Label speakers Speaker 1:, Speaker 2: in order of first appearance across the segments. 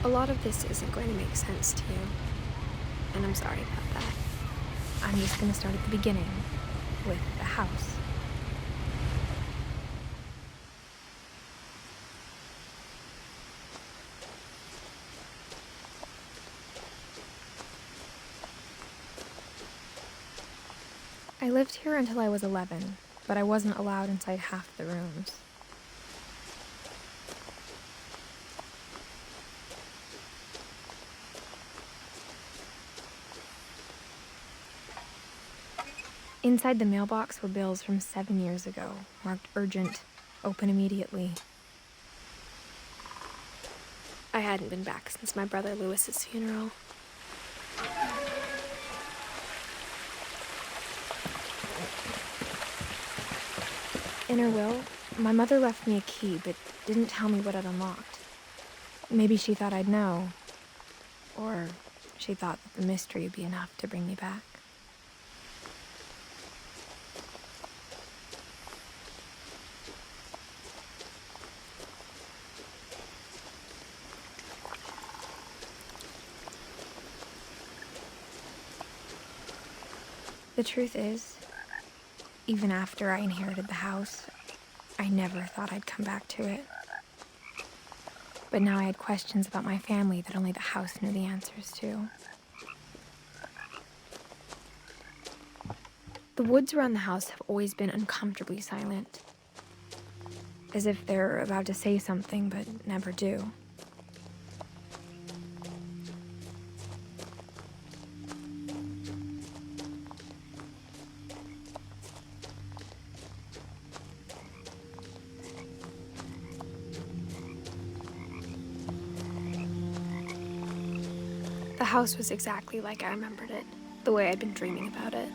Speaker 1: A lot of this isn't going to make sense to you, and I'm sorry about that. I'm just going to start at the beginning, with the house. I lived here until I was 11, but I wasn't allowed inside half the rooms. Inside the mailbox were bills from 7 years ago, marked urgent, open immediately. I hadn't been back since my brother Lewis's funeral. In her will, my mother left me a key, but didn't tell me what it unlocked. Maybe she thought I'd know, or she thought that the mystery would be enough to bring me back. The truth is, even after I inherited the house, I never thought I'd come back to it. But now I had questions about my family that only the house knew the answers to. The woods around the house have always been uncomfortably silent, as if they're about to say something but never do. The house was exactly like I remembered it, the way I'd been dreaming about it.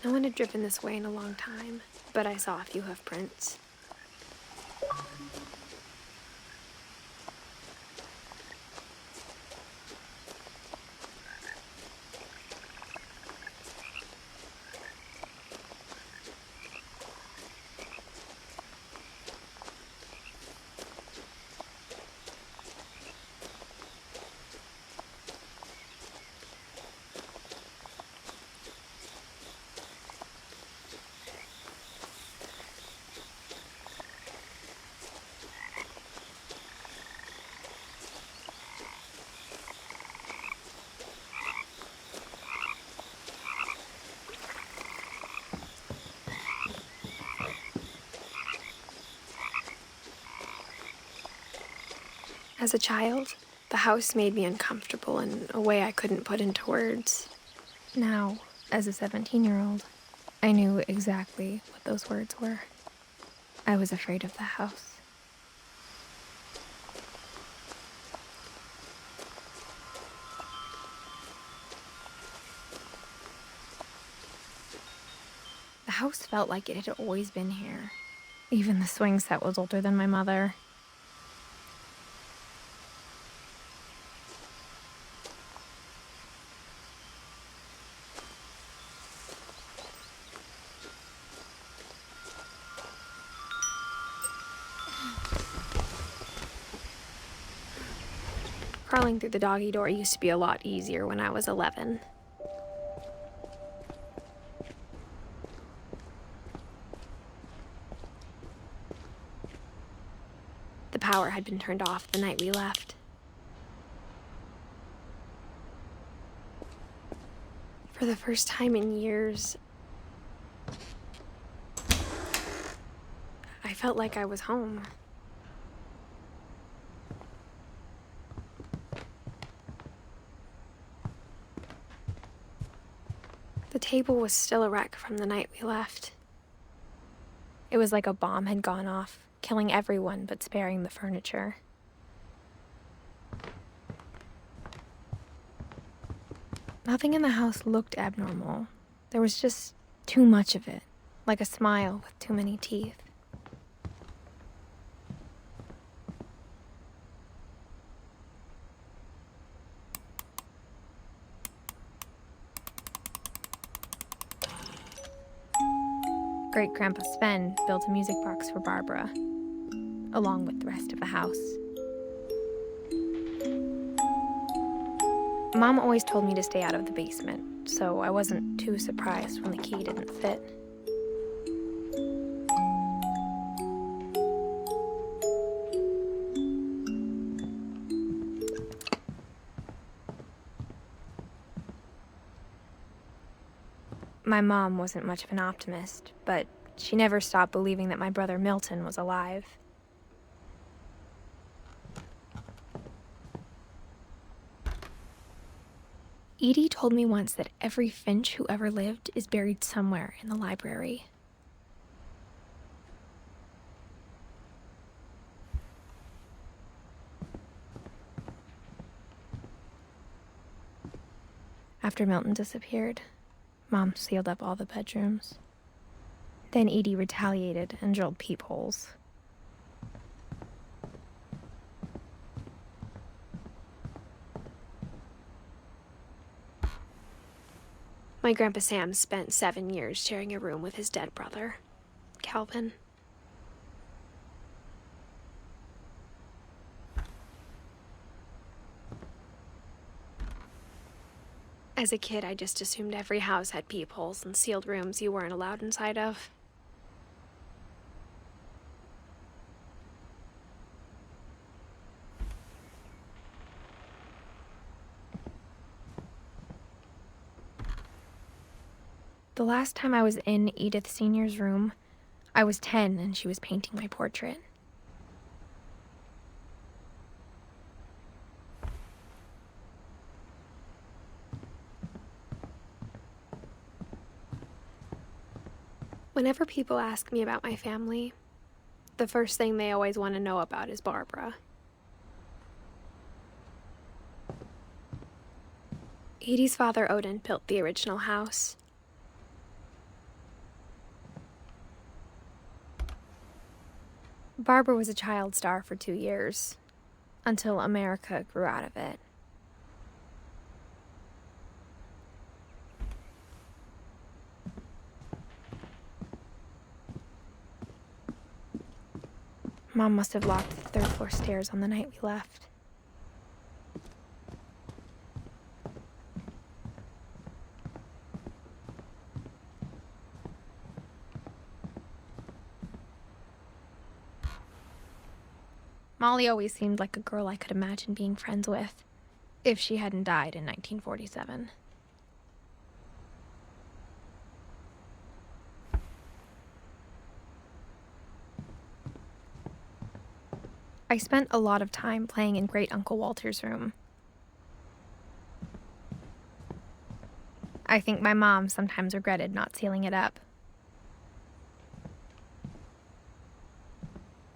Speaker 1: No one had driven this way in a long time, but I saw a few hoof prints. As a child, the house made me uncomfortable in a way I couldn't put into words. Now, as a 17-year-old, I knew exactly what those words were. I was afraid of the house. The house felt like it had always been here. Even the swing set was older than my mother. Crawling through the doggy door used to be a lot easier when I was 11. The power had been turned off the night we left. For the first time in years, I felt like I was home. The table was still a wreck from the night we left. It was like a bomb had gone off, killing everyone but sparing the furniture. Nothing in the house looked abnormal. There was just too much of it, like a smile with too many teeth. Great-Grandpa Sven built a music box for Barbara, along with the rest of the house. Mom always told me to stay out of the basement, so I wasn't too surprised when the key didn't fit. My mom wasn't much of an optimist, but she never stopped believing that my brother Milton was alive. Edie told me once that every Finch who ever lived is buried somewhere in the library. After Milton disappeared, Mom sealed up all the bedrooms. Then Edie retaliated and drilled peepholes. My Grandpa Sam spent 7 years sharing a room with his dead brother, Calvin. As a kid, I just assumed every house had peepholes and sealed rooms you weren't allowed inside of. The last time I was in Edith Sr.'s room, I was 10 and she was painting my portrait. Whenever people ask me about my family, the first thing they always want to know about is Barbara. Edie's father, Odin, built the original house. Barbara was a child star for 2 years, until America grew out of it. Mom must have locked the third-floor stairs on the night we left. Molly always seemed like a girl I could imagine being friends with, if she hadn't died in 1947. I spent a lot of time playing in Great Uncle Walter's room. I think my mom sometimes regretted not sealing it up.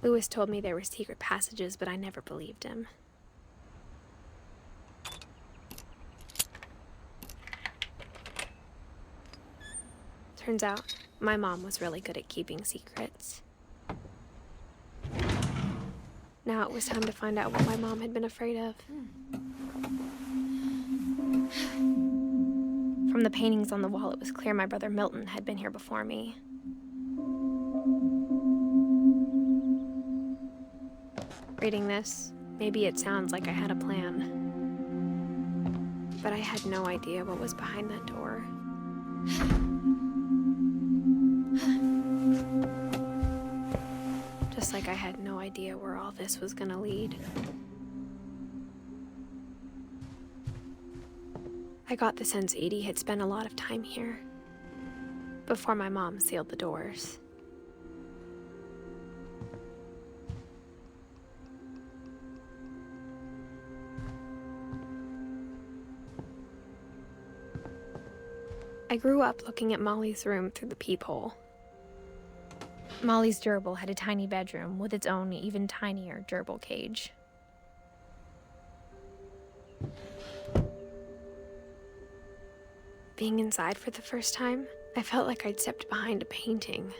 Speaker 1: Lewis told me there were secret passages, but I never believed him. Turns out, my mom was really good at keeping secrets. Now it was time to find out what my mom had been afraid of. From the paintings on the wall, it was clear my brother Milton had been here before me. Reading this, maybe it sounds like I had a plan. but I had no idea what was behind that door. Just like I had no idea where all this was gonna lead. I got the sense Edie had spent a lot of time here, before my mom sealed the doors. I grew up looking at Molly's room through the peephole. Molly's gerbil had a tiny bedroom with its own even tinier gerbil cage. Being inside for the first time, I felt like I'd stepped behind a painting.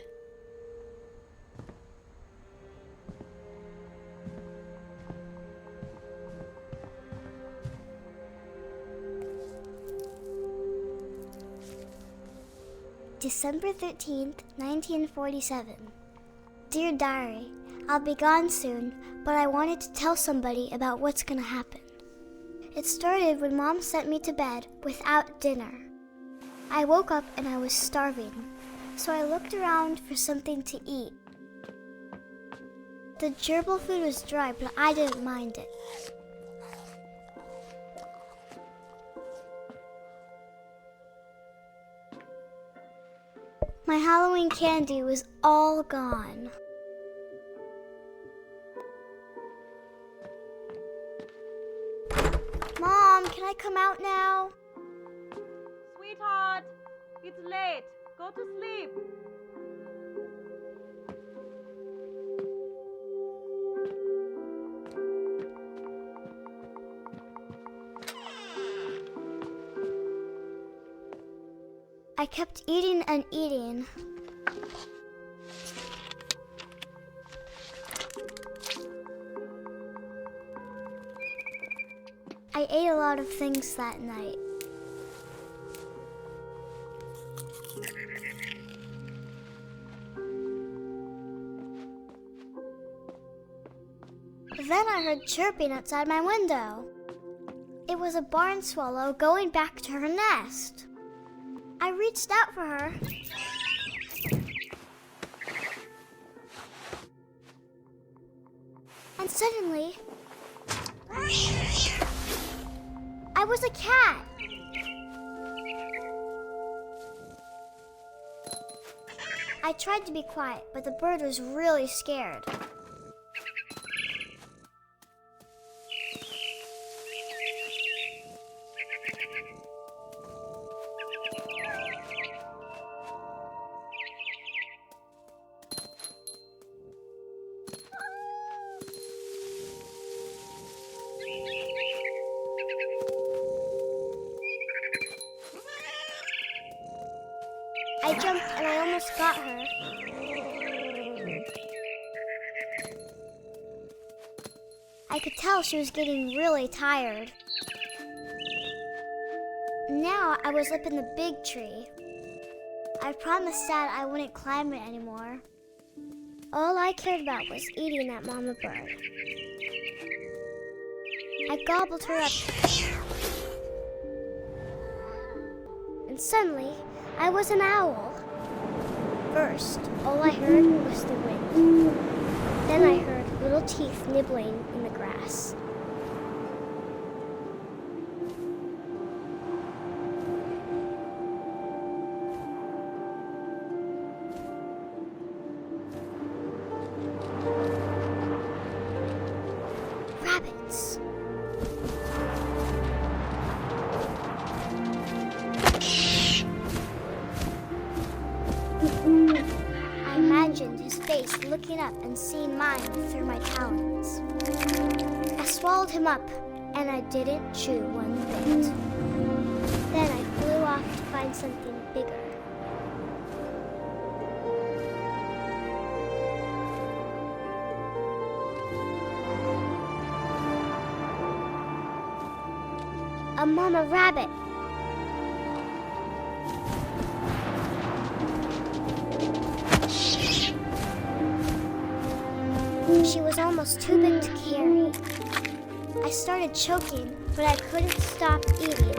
Speaker 2: December 13th, 1947. Dear Diary, I'll be gone soon, but I wanted to tell somebody about what's gonna happen. It started when Mom sent me to bed without dinner. I woke up and I was starving, so I looked around for something to eat. The gerbil food was dry, but I didn't mind it. My Halloween candy was all gone. Mom, can I come out now?
Speaker 3: Sweetheart, it's late. Go to sleep.
Speaker 2: I kept eating and eating. I ate a lot of things that night. Then I heard chirping outside my window. It was a barn swallow going back to her nest. I reached out for her. And suddenly, I was a cat. I tried to be quiet, but the bird was really scared. I jumped and I almost got her. I could tell she was getting really tired. Now I was up in the big tree. I promised Dad I wouldn't climb it anymore. All I cared about was eating that mama bird. I gobbled her up. And suddenly, I was an owl. First, all I heard was the wind. Then I heard little teeth nibbling in the grass. Rabbits. I imagined his face looking up and seeing mine through my talons. I swallowed him up, and I didn't chew one bit. Then I flew off to find something bigger. A mama rabbit. She was almost too big to carry. I started choking, but I couldn't stop eating.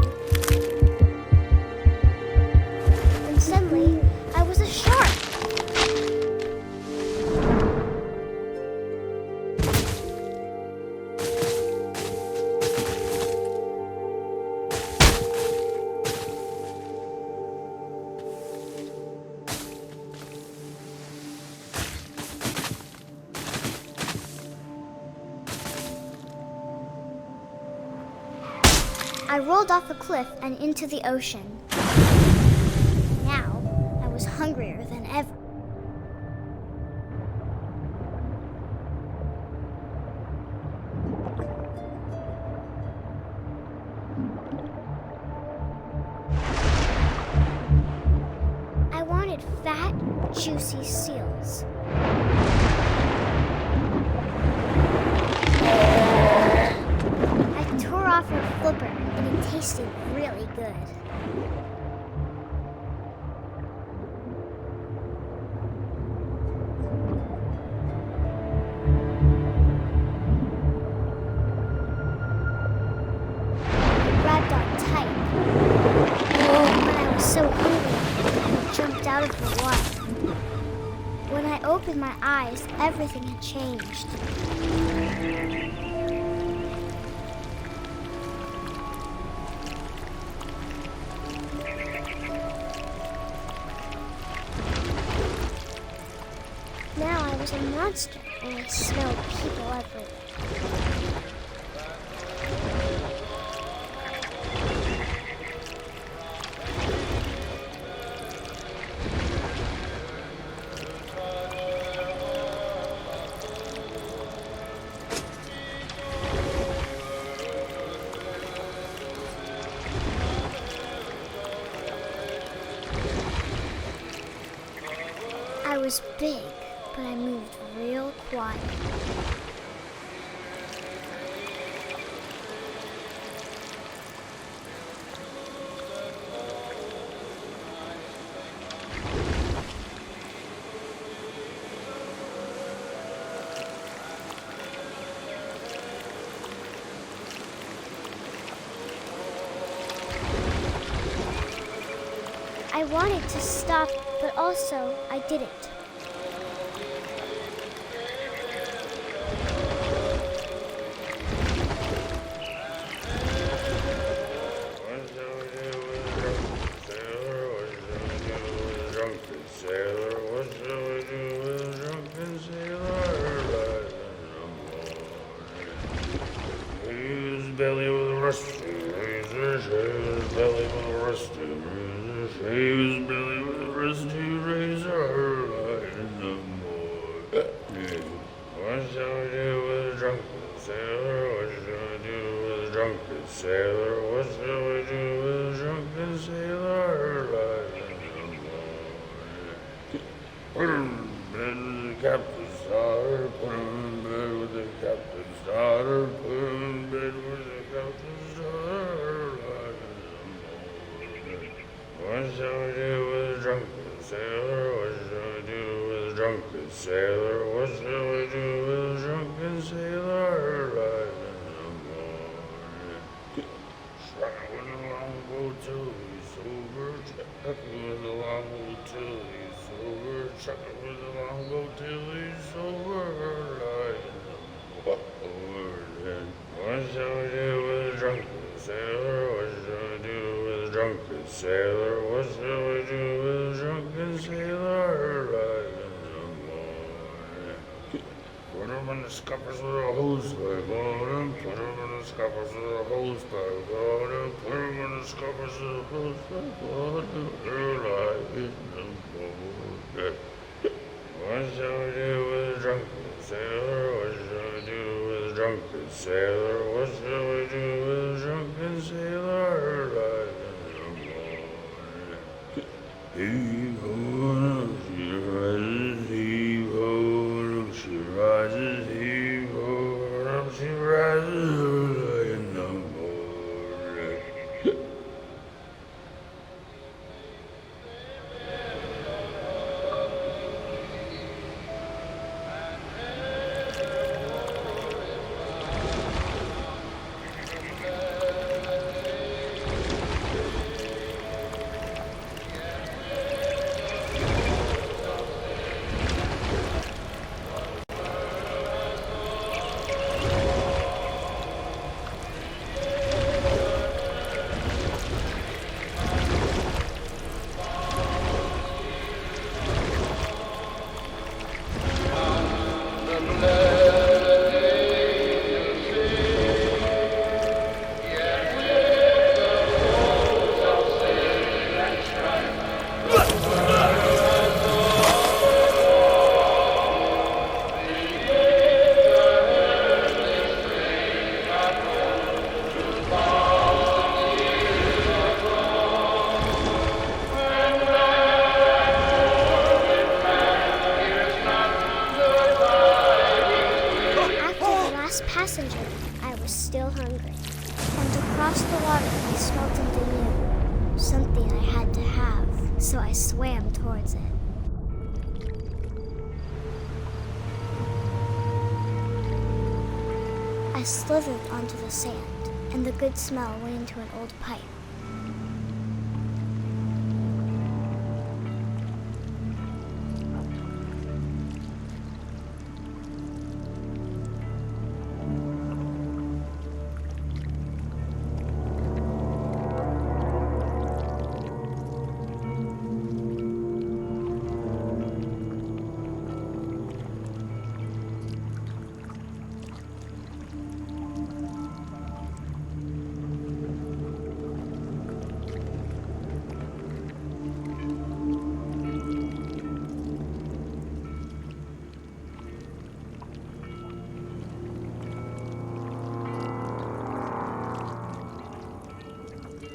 Speaker 2: I rolled off a cliff and into the ocean. Now, I was hungrier than ever. I wanted fat, juicy seals. I tore off her flipper, and it tasted really good. I grabbed on tight. When I was so hungry, I jumped out of the water. When I opened my eyes, everything had changed. Now I was a monster, and I smelled people everywhere. I was big, but I moved real quiet. I wanted to stop, but also I didn't.
Speaker 4: Belly with a rusty razor, his belly with a rusty razor, his belly with a rusty razor, no more. What shall we do with a drunken sailor? What shall we do with a drunken sailor? What shall we do with a drunken sailor? No more. Put him in bed with the captain's daughter, put him in bed with the captain's daughter, put him in bed with the captain's daughter. What shall we do with a drunken sailor? What shall we do with a drunken sailor? What shall we do with a drunken sailor? Struck with a longboat till he's sober, struck with a longboat till he's sober, struck with a longboat till he's sober. What shall we do with a drunken sailor? What shall we do with a drunken sailor? What shall we do with a drunken sailor? Put him in the scuppers with a hose pipe on him. Put him in the scuppers with a hose pipe on him. Put him in the scuppers with a hose pipe on him. What shall we do with a drunken sailor? What shall we do with a drunken sailor? What shall we do with a drunken sailor? Heave ho, she rises, heave ho, she rises, heave ho, she rises in the morning.
Speaker 2: so I swam towards it. I slithered onto the sand, and the good smell went into an old pipe.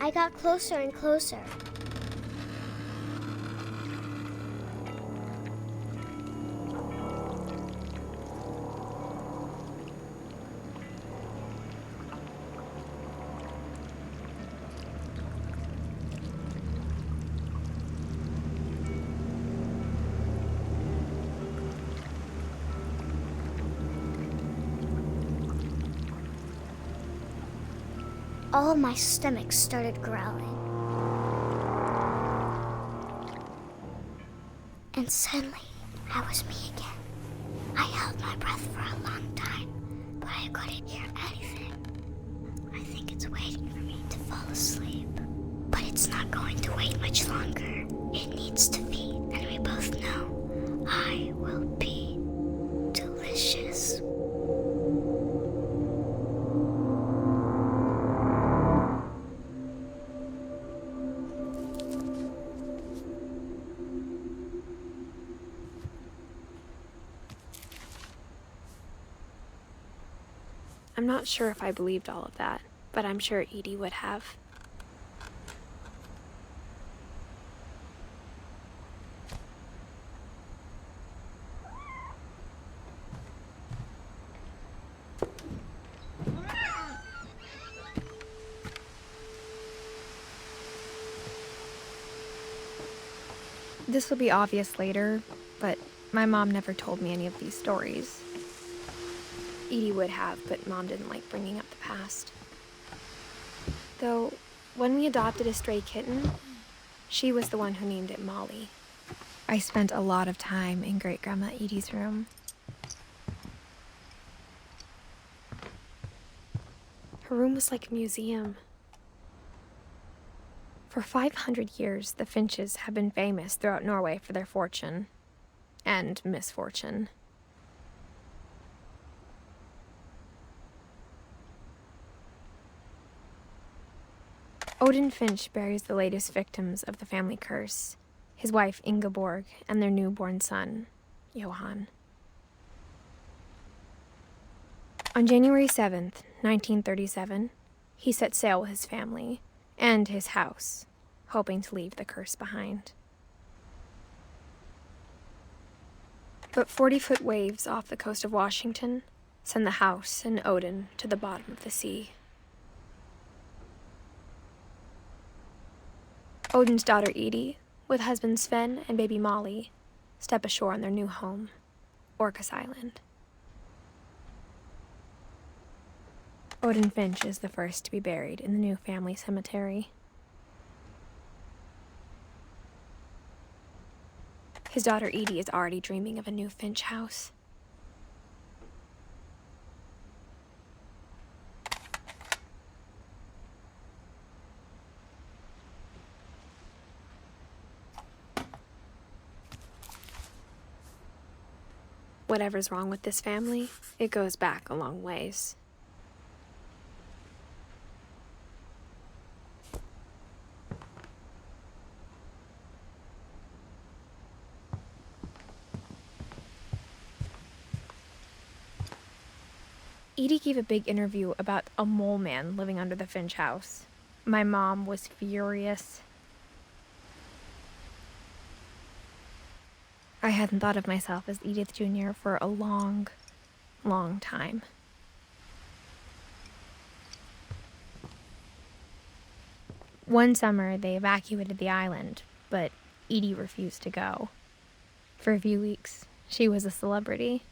Speaker 2: I got closer and closer. All of my stomach started growling. And suddenly, I was me again. I held my breath for a long time, but I couldn't hear anything. I think it's waiting for me to fall asleep. But it's not going to wait much longer. It needs to feed, and we both know I will be delicious.
Speaker 1: I'm not sure if I believed all of that, but I'm sure Edie would have. This will be obvious later, but my mom never told me any of these stories. Edie would have, but Mom didn't like bringing up the past. Though, when we adopted a stray kitten, she was the one who named it Molly. I spent a lot of time in Great-Grandma Edie's room. Her room was like a museum. For 500 years, the Finches have been famous throughout Norway for their fortune and misfortune. Odin Finch buries the latest victims of the family curse, his wife Ingeborg and their newborn son, Johann. On January 7th, 1937, he set sail with his family and his house, hoping to leave the curse behind. But 40-foot waves off the coast of Washington send the house and Odin to the bottom of the sea. Odin's daughter Edie, with husband Sven and baby Molly, step ashore on their new home, Orcas Island. Odin Finch is the first to be buried in the new family cemetery. His daughter Edie is already dreaming of a new Finch house. Whatever's wrong with this family, it goes back a long ways. Edie gave a big interview about a mole man living under the Finch house. My mom was furious. I hadn't thought of myself as Edith Jr. for a long, long time. One summer, they evacuated the island, but Edie refused to go. For a few weeks, she was a celebrity.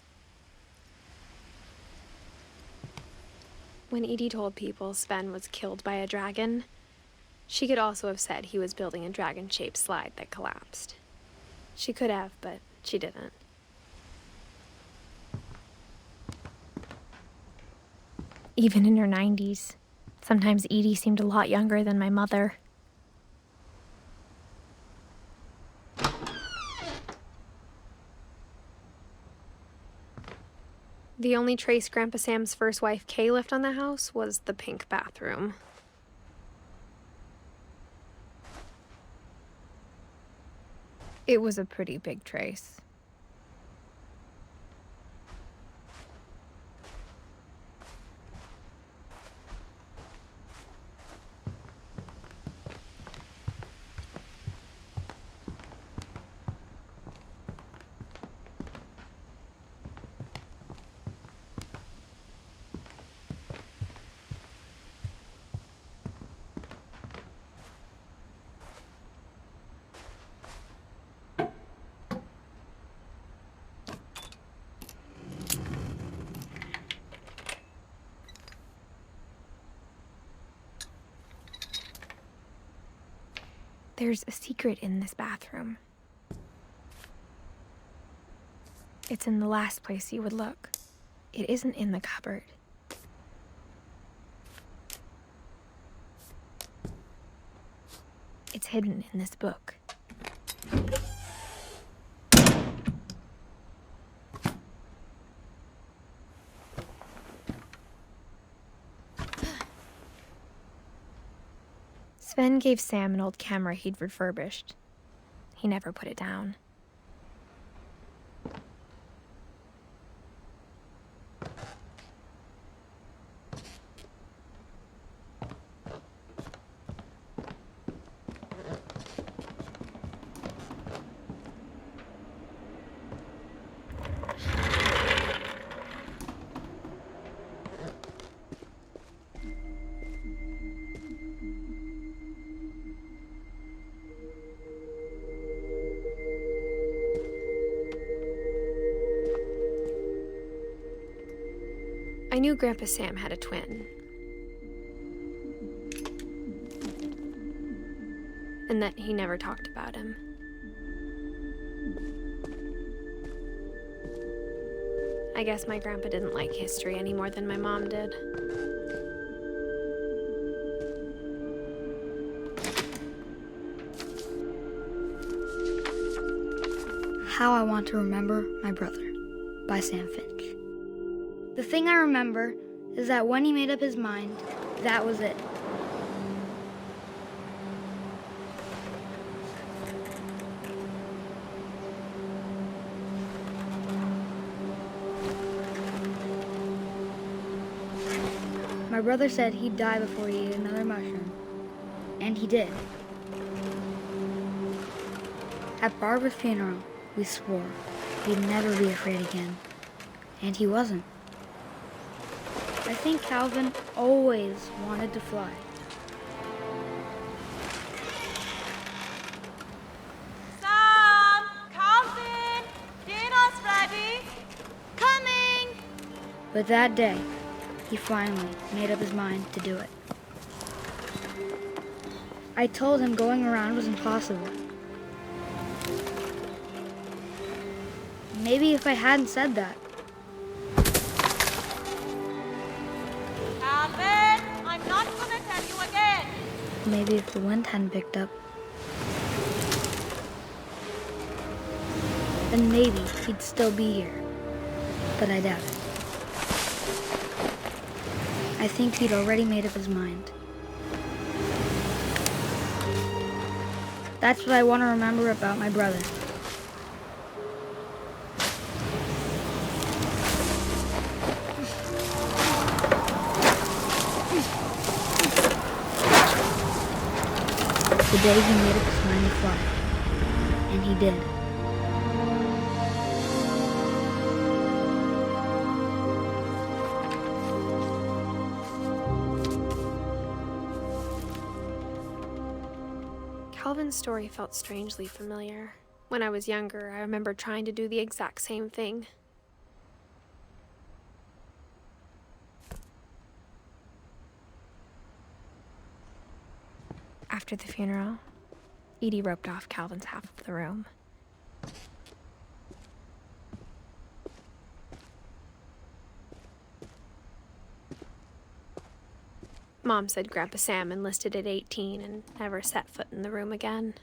Speaker 1: When Edie told people Sven was killed by a dragon, she could also have said he was building a dragon-shaped slide that collapsed. She could have, but she didn't. Even in her 90s, sometimes Edie seemed a lot younger than my mother. The only trace Grandpa Sam's first wife, Kay, left on the house was the pink bathroom. It was a pretty big trace. There's a secret in this bathroom. It's in the last place you would look. It isn't in the cupboard. It's hidden in this book. Sven gave Sam an old camera he'd refurbished. He never put it down. I knew Grandpa Sam had a twin. And that he never talked about him. I guess my grandpa didn't like history any more than my mom did.
Speaker 5: How I Want to Remember My Brother by Sam Finch. The thing I remember is that when he made up his mind, that was it. My brother said he'd die before he ate another mushroom, and he did. At Barbara's funeral, we swore we'd never be afraid again, and he wasn't. I think Calvin always wanted to fly.
Speaker 3: Sam! Calvin! Dinner's ready! Coming!
Speaker 5: But that day, he finally made up his mind to do it. I told him going around was impossible. Maybe if I hadn't said that,
Speaker 3: Calvin! I'm not gonna tell you again!
Speaker 5: maybe if the wind hadn't picked up, then maybe he'd still be here. But I doubt it. I think he'd already made up his mind. That's what I want to remember about my brother. The day he made up his mind to fly. And he did.
Speaker 1: Calvin's story felt strangely familiar. When I was younger, I remember trying to do the exact same thing. After the funeral, Edie roped off Calvin's half of the room. Mom said Grandpa Sam enlisted at 18 and never set foot in the room again.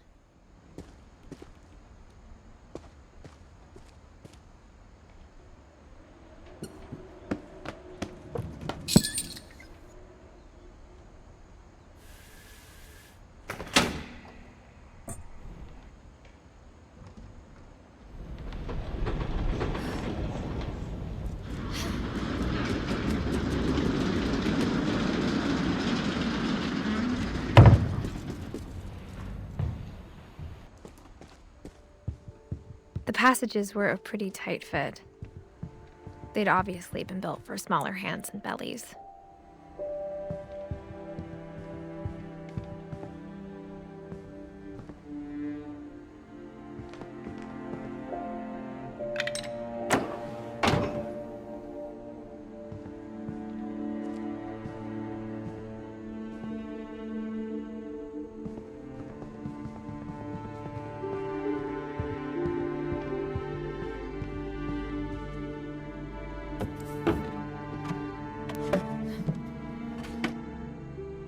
Speaker 1: The passages were a pretty tight fit. They'd obviously been built for smaller hands and bellies.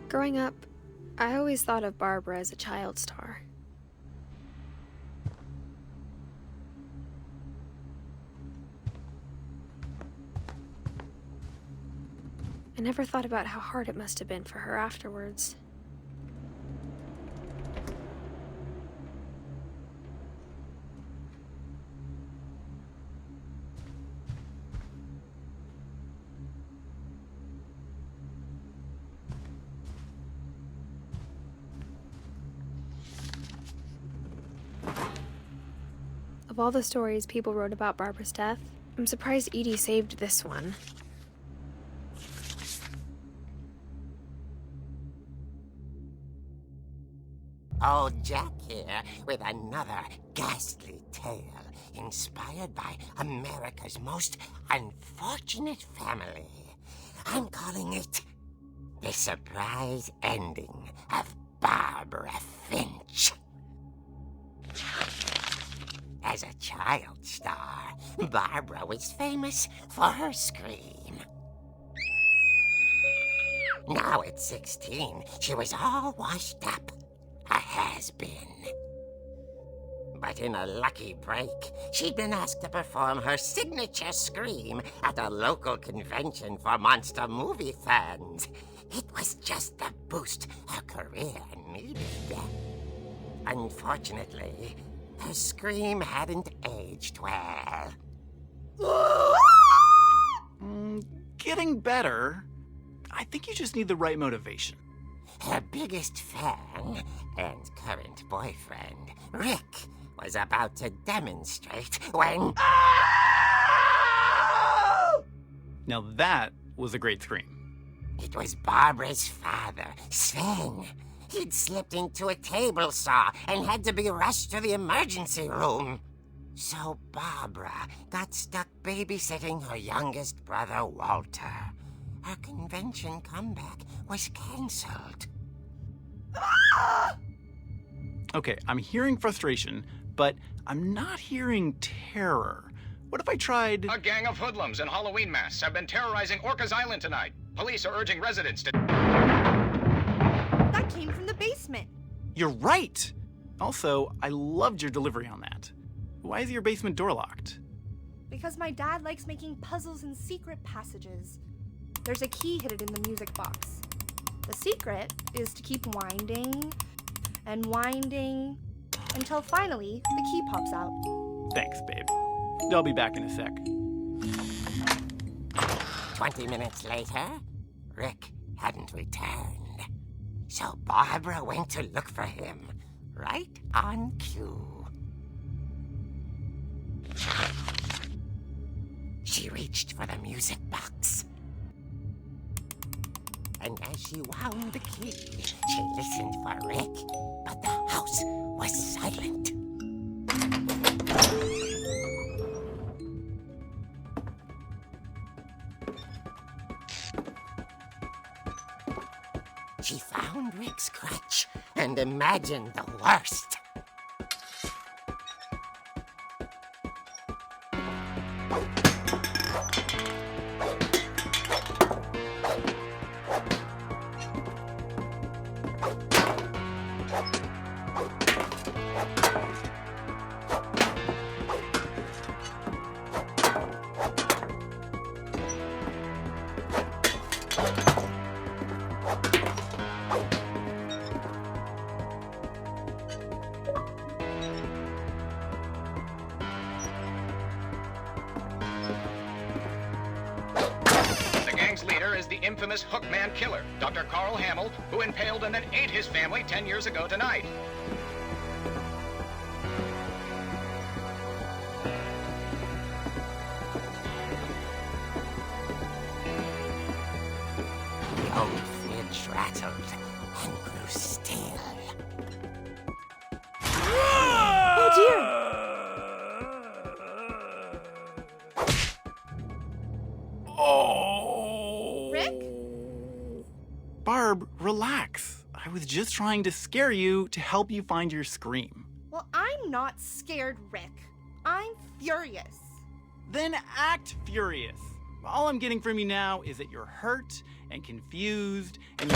Speaker 1: Growing up, I always thought of Barbara as a child star. I never thought about how hard it must have been for her afterwards. Of all the stories people wrote about Barbara's death, I'm surprised Edie saved this one.
Speaker 6: Old Jack here with another ghastly tale inspired by America's most unfortunate family. I'm calling it The Surprise Ending of Barbara Finch. As a child star, Barbara was famous for her scream. Now at 16, she was all washed up. A has-been. But in a lucky break, she'd been asked to perform her signature scream at a local convention for monster movie fans. It was just the boost her career needed. Unfortunately, her scream hadn't aged well.
Speaker 7: Getting better. I think you just need the right motivation.
Speaker 6: Her biggest fan and current boyfriend, Rick, was about to demonstrate when...
Speaker 7: Now that was a great scream.
Speaker 6: It was Barbara's father, Sven. He'd slipped into a table saw and had to be rushed to the emergency room. So Barbara got stuck babysitting her youngest brother, Walter. Her convention comeback was canceled.
Speaker 7: Okay, I'm hearing frustration, but I'm not hearing terror. What if I tried...
Speaker 8: A gang of hoodlums in Halloween masks have been terrorizing Orcas Island tonight. Police are urging residents to...
Speaker 3: That came from the basement.
Speaker 7: You're right! Also, I loved your delivery on that. Why is your basement door locked?
Speaker 3: Because my dad likes making puzzles and secret passages. There's a key hidden in the music box. The secret is to keep winding and winding until finally the key pops out.
Speaker 7: Thanks, babe. I'll be back in a sec.
Speaker 6: 20 minutes later, Rick hadn't returned. So Barbara went to look for him, right on cue. She reached for the music box. And as she wound the key, she listened for Rick, but the house and imagine the worst.
Speaker 8: The infamous Hookman killer, Dr. Carl Hamill, who impaled and then ate his family 10 years ago tonight.
Speaker 6: The old fridge rattled and grew still.
Speaker 3: Oh dear!
Speaker 7: Barb, relax. I was just trying to scare you to help you find your scream.
Speaker 3: Well, I'm not scared, Rick. I'm furious.
Speaker 7: Then act furious. All I'm getting from you now is that you're hurt and confused and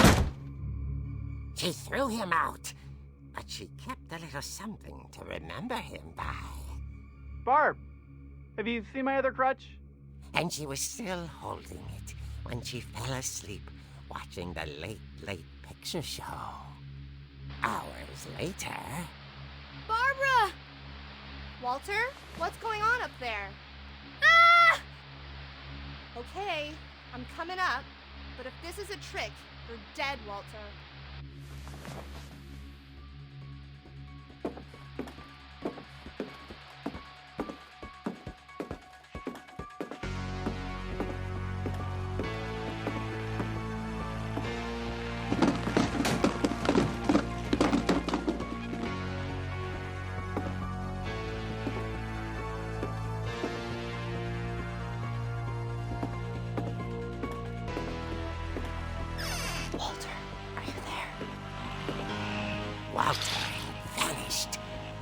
Speaker 6: She threw him out, but she kept a little something to remember him by.
Speaker 7: Barb, have you seen my other crutch?
Speaker 6: And she was still holding it when she fell asleep watching the late picture show. Hours later...
Speaker 3: Barbara! Walter, what's going on up there? Ah! Okay, I'm coming up, but if this is a trick, you're dead, Walter.
Speaker 6: Walter had vanished,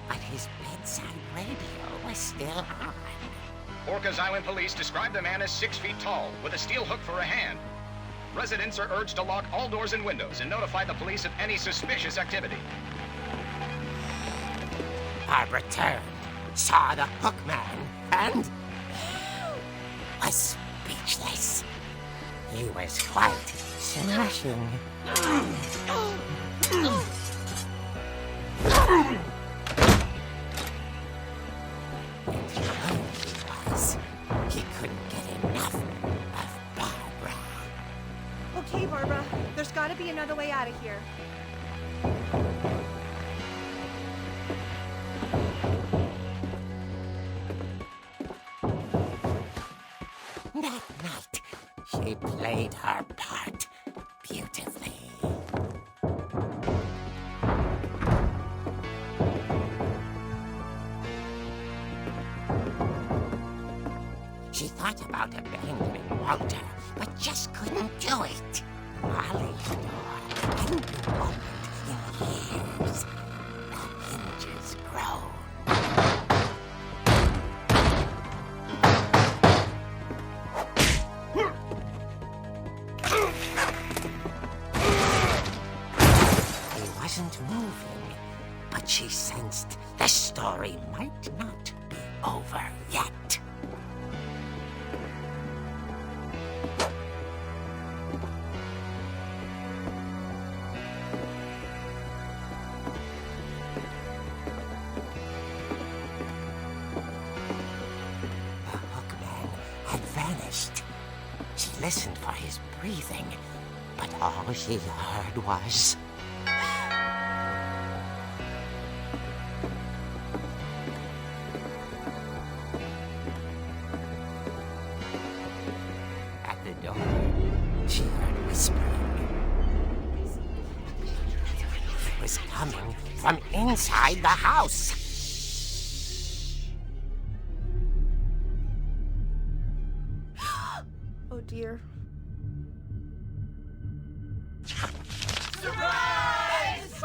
Speaker 6: but his bedside radio was still on.
Speaker 8: Orcas Island police describe the man as 6 feet tall, with a steel hook for a hand. Residents are urged to lock all doors and windows and notify the police of any suspicious activity.
Speaker 6: Barbara turned, saw the hook man, and was speechless. He was quite smashing. He couldn't get enough of Barbara.
Speaker 3: Okay, Barbara, there's gotta be another way out of here.
Speaker 6: That night, she played her part beautifully. She thought about abandoning Walter, but just couldn't do it. Molly's door hadn't been opened in years. The hinges groaned. He wasn't moving, but she sensed the story might not be over yet. She listened for his breathing, but all she heard was... At the door, she heard whispering. It was coming from inside the house.
Speaker 3: Oh dear.
Speaker 9: Surprise!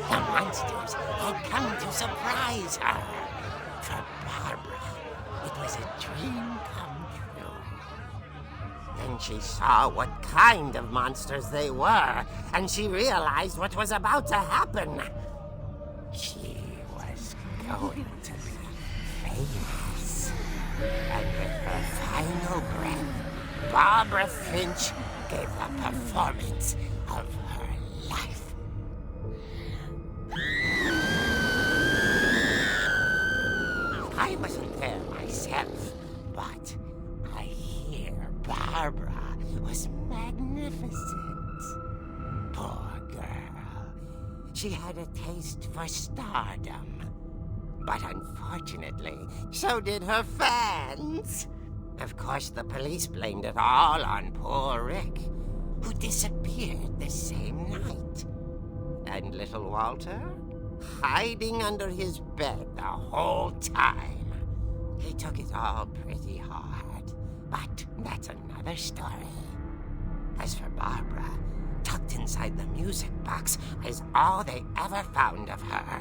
Speaker 6: The monsters had come to surprise her. For Barbara, it was a dream come true. Then she saw what kind of monsters they were, and she realized what was about to happen. She was going to be famous. And with her final breath, Barbara Finch gave the performance of her life. I wasn't there myself, but I hear Barbara was magnificent. Poor girl. She had a taste for stardom. But unfortunately, so did her fans. Of course, the police blamed it all on poor Rick, who disappeared the same night. And little Walter? Hiding under his bed the whole time. He took it all pretty hard, but that's another story. As for Barbara, tucked inside the music box is all they ever found of her.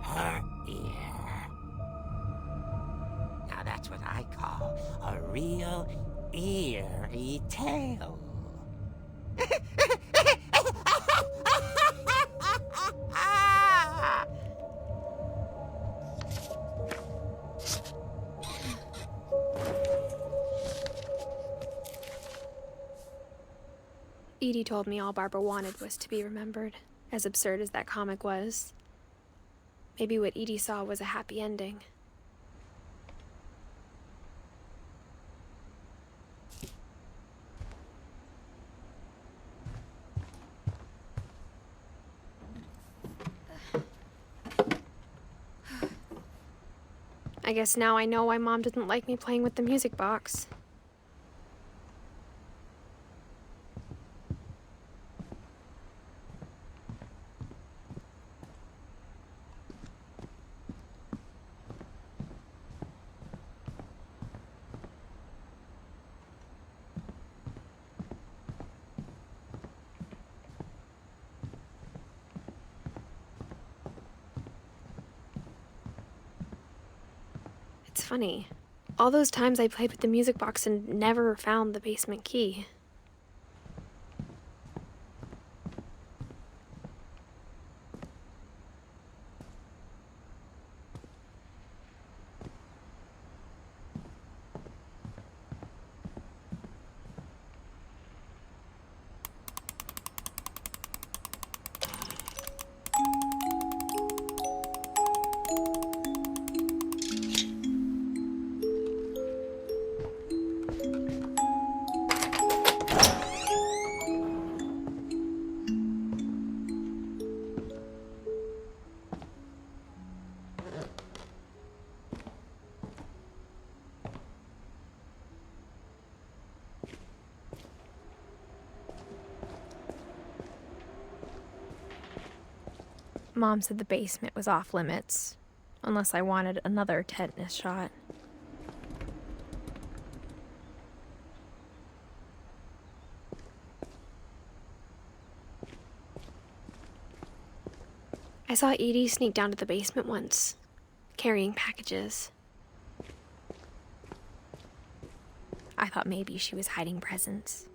Speaker 6: Her ear. Now that's what I call a real eerie tale.
Speaker 1: Edie told me all Barbara wanted was to be remembered, as absurd as that comic was. Maybe what Edie saw was a happy ending. I guess now I know why Mom didn't like me playing with the music box. It's funny. All those times I played with the music box and never found the basement key. Mom said the basement was off limits, unless I wanted another tetanus shot. I saw Edie sneak down to the basement once, carrying packages. I thought maybe she was hiding presents.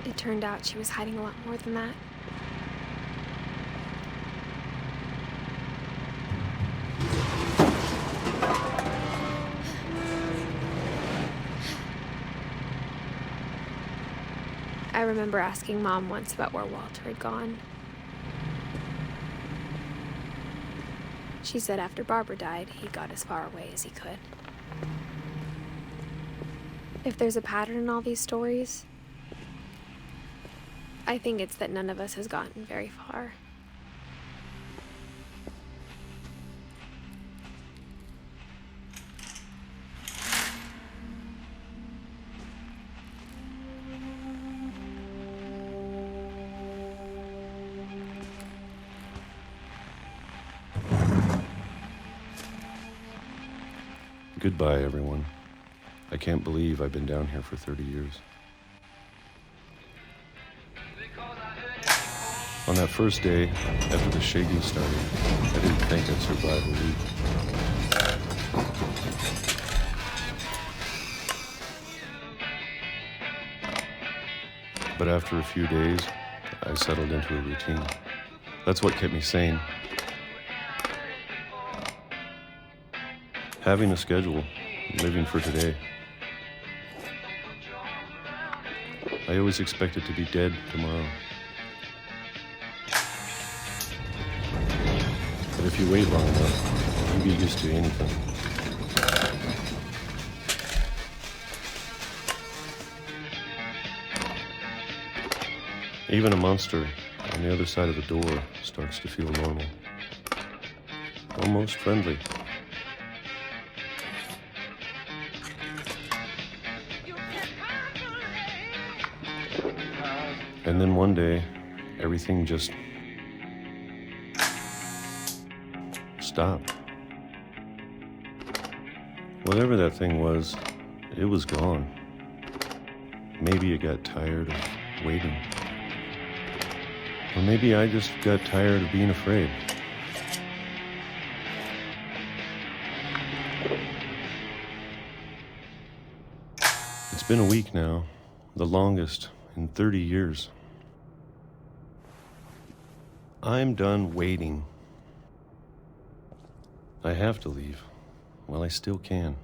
Speaker 1: It turned out she was hiding a lot more than that. I remember asking Mom once about where Walter had gone. She said after Barbara died, he got as far away as he could. If there's a pattern in all these stories, I think it's that none of us has gotten very far.
Speaker 9: Goodbye, everyone. I can't believe I've been down here for 30 years. On that first day, after the shaking started, I didn't think I'd survive a week. But after a few days, I settled into a routine. That's what kept me sane. Having a schedule, living for today. I always expected to be dead tomorrow. But if you wait long enough, you get used to anything. Even a monster on the other side of the door starts to feel normal. Almost friendly. And then one day, everything just stopped. Whatever that thing was, it was gone. Maybe it got tired of waiting. Or maybe I just got tired of being afraid. It's been a week now, the longest in 30 years. I'm done waiting. I have to leave while I still can.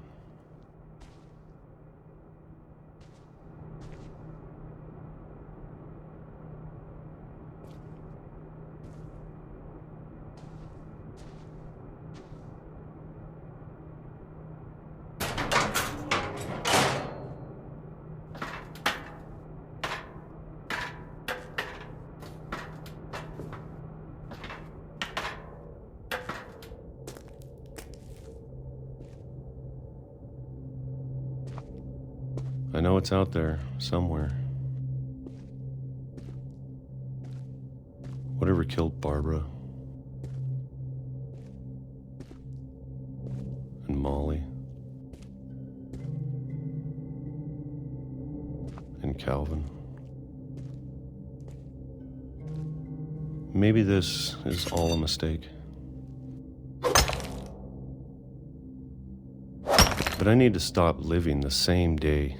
Speaker 9: I know it's out there, somewhere. Whatever killed Barbara and Molly and Calvin. Maybe this is all a mistake. But I need to stop living the same day.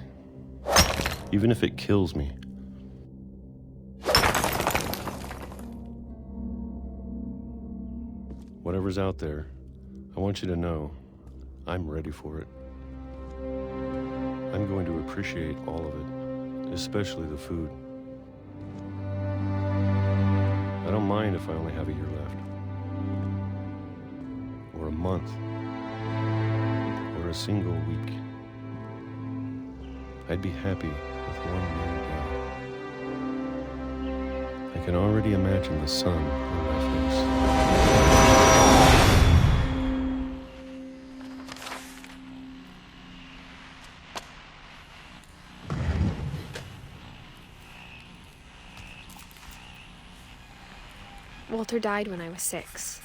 Speaker 9: Even if it kills me. Whatever's out there, I want you to know I'm ready for it. I'm going to appreciate all of it, especially the food. I don't mind if I only have a year left. Or a month. Or a single week. I'd be happy with one more day. I can already imagine the sun on my face.
Speaker 1: Walter died when I was 6.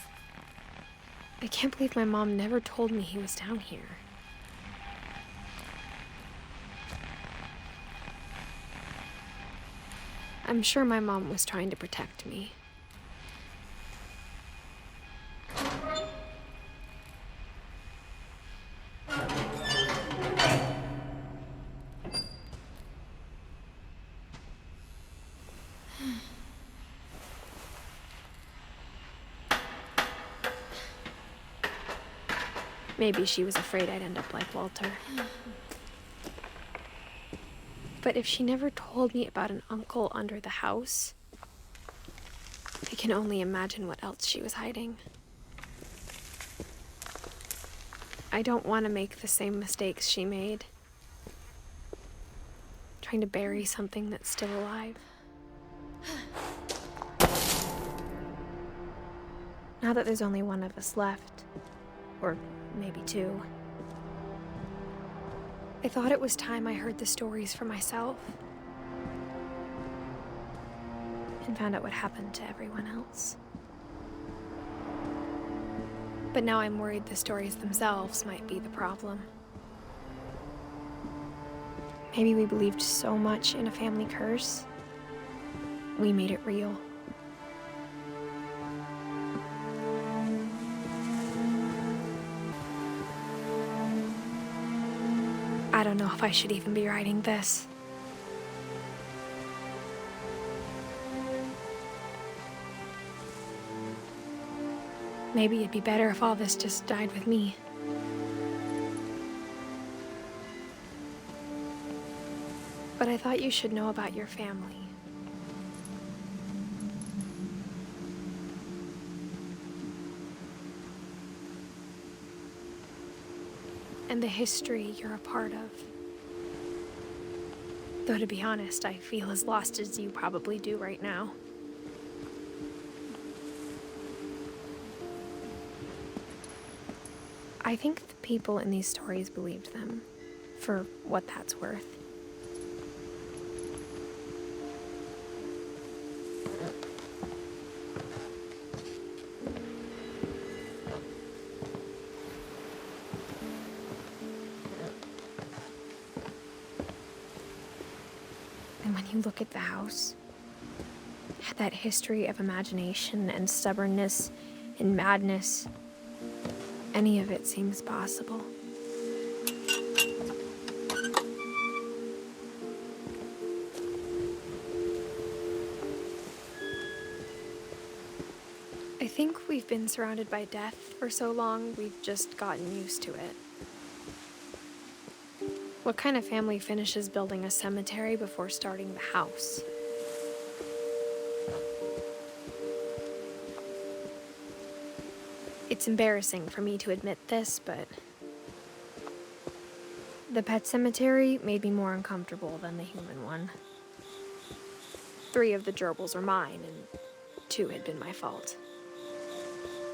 Speaker 1: I can't believe my mom never told me he was down here. I'm sure my mom was trying to protect me. Maybe she was afraid I'd end up like Walter. But if she never told me about an uncle under the house, I can only imagine what else she was hiding. I don't want to make the same mistakes she made. Trying to bury something that's still alive. Now that there's only one of us left, or maybe 2, I thought it was time I heard the stories for myself and found out what happened to everyone else. But now I'm worried the stories themselves might be the problem. Maybe we believed so much in a family curse, we made it real. I don't know if I should even be writing this. Maybe it'd be better if all this just died with me. But I thought you should know about your family. And the history you're a part of. Though to be honest, I feel as lost as you probably do right now. I think the people in these stories believed them, for what that's worth. And when you look at the house, that history of imagination and stubbornness and madness, any of it seems possible. I think we've been surrounded by death for so long, we've just gotten used to it. What kind of family finishes building a cemetery before starting the house? It's embarrassing for me to admit this, but the pet cemetery made me more uncomfortable than the human one. 3 of the gerbils were mine, and 2 had been my fault.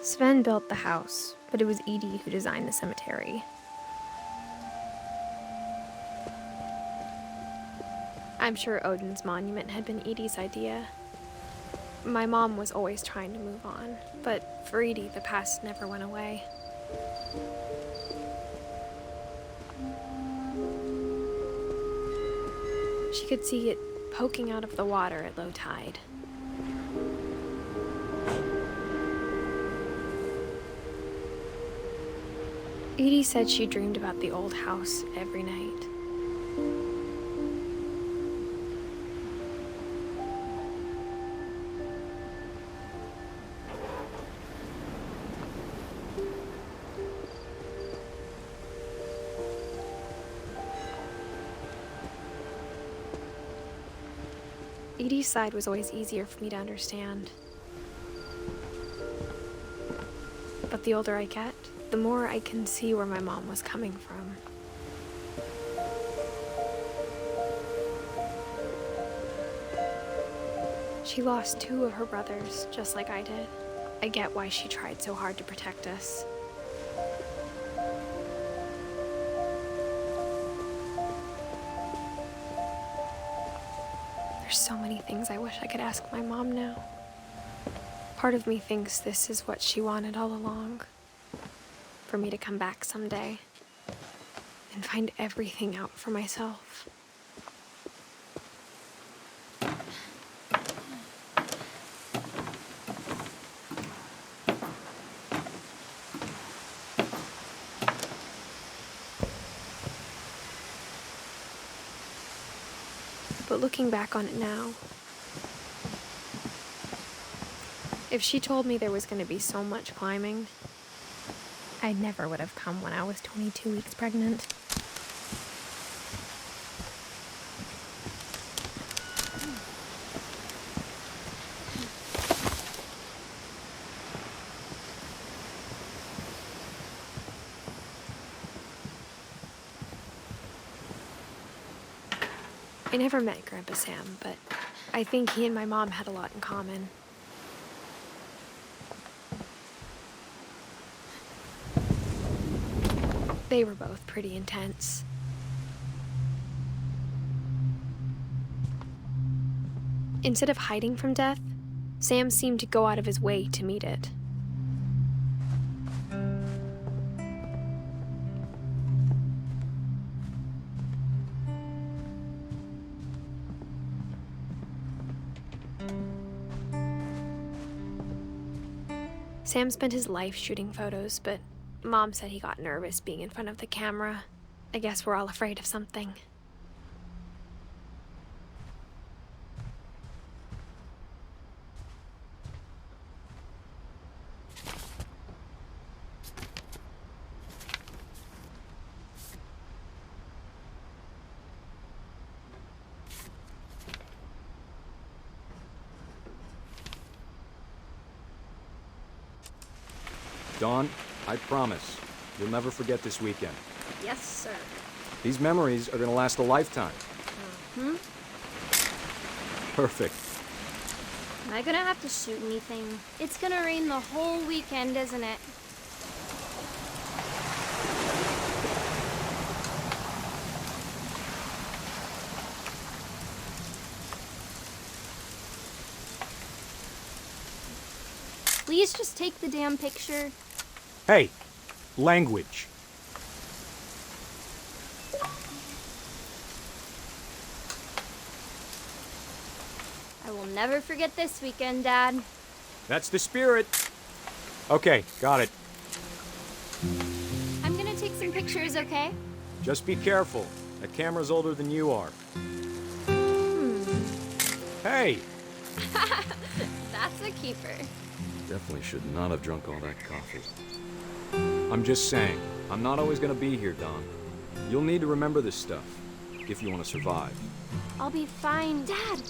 Speaker 1: Sven built the house, but it was Edie who designed the cemetery. I'm sure Odin's monument had been Edie's idea. My mom was always trying to move on, but for Edie, the past never went away. She could see it poking out of the water at low tide. Edie said she dreamed about the old house every night. Edie's side was always easier for me to understand. But the older I get, the more I can see where my mom was coming from. She lost 2 of her brothers, just like I did. I get why she tried so hard to protect us. There's so many things I wish I could ask my mom now. Part of me thinks this is what she wanted all along. For me to come back someday and find everything out for myself. But looking back on it now, if she told me there was going to be so much climbing, I never would have come when I was 22 weeks pregnant. I never met Grandpa Sam, but I think he and my mom had a lot in common. They were both pretty intense. Instead of hiding from death, Sam seemed to go out of his way to meet it. Sam spent his life shooting photos, but Mom said he got nervous being in front of the camera. I guess we're all afraid of something.
Speaker 10: Dawn, I promise, you'll never forget this weekend.
Speaker 3: Yes, sir.
Speaker 10: These memories are gonna last a lifetime. Perfect.
Speaker 11: Am I gonna have to shoot anything? It's gonna rain the whole weekend, isn't it? Please just take the damn picture.
Speaker 10: Hey, language.
Speaker 11: I will never forget this weekend, Dad.
Speaker 10: That's the spirit. Okay, got it.
Speaker 11: I'm gonna take some pictures, okay?
Speaker 10: Just be careful. That camera's older than you are. Hey!
Speaker 11: That's a keeper.
Speaker 9: Definitely should not have drunk all that coffee.
Speaker 10: I'm just saying, I'm not always gonna be here, Don. You'll need to remember this stuff, if you want to survive.
Speaker 11: I'll be fine. Dad!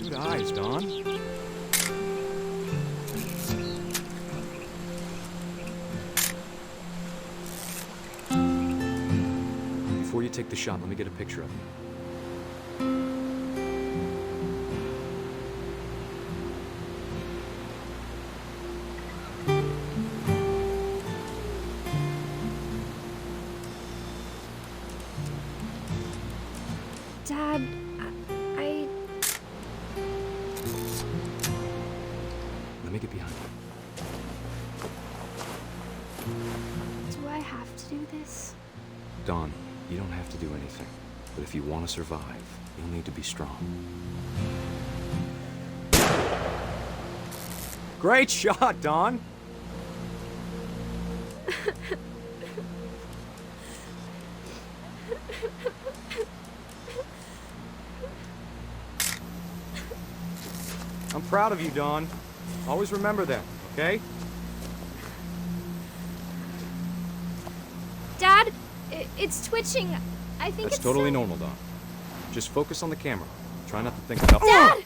Speaker 10: Good eyes, Don. Before you take the shot, let me get a picture of you.
Speaker 1: Dad, I...
Speaker 10: Let me get behind you.
Speaker 11: Do I have to do this?
Speaker 10: Don, you don't have to do anything. But if you want to survive, you'll need to be strong. Great shot, Don! I'm proud of you, Dawn. Always remember that, okay?
Speaker 11: Dad, it's twitching. I think
Speaker 10: That's
Speaker 11: it's
Speaker 10: totally normal, Dawn. Just focus on the camera. Try not to think about—
Speaker 11: Dad!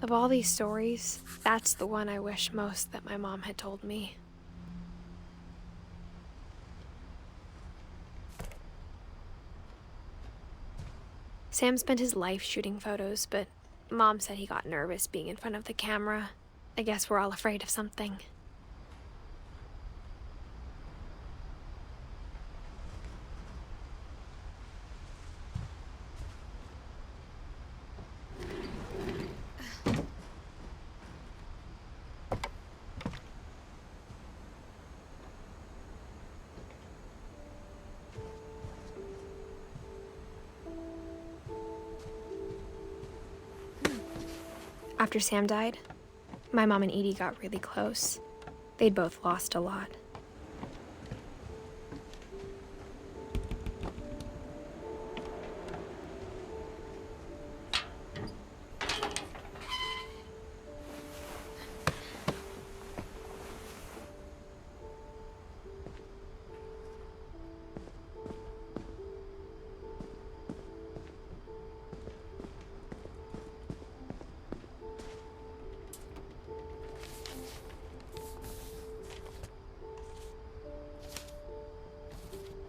Speaker 1: Of all these stories, that's the one I wish most that my mom had told me. Sam spent his life shooting photos, but Mom said he got nervous being in front of the camera. I guess we're all afraid of something. After Sam died, my mom and Edie got really close. They'd both lost a lot.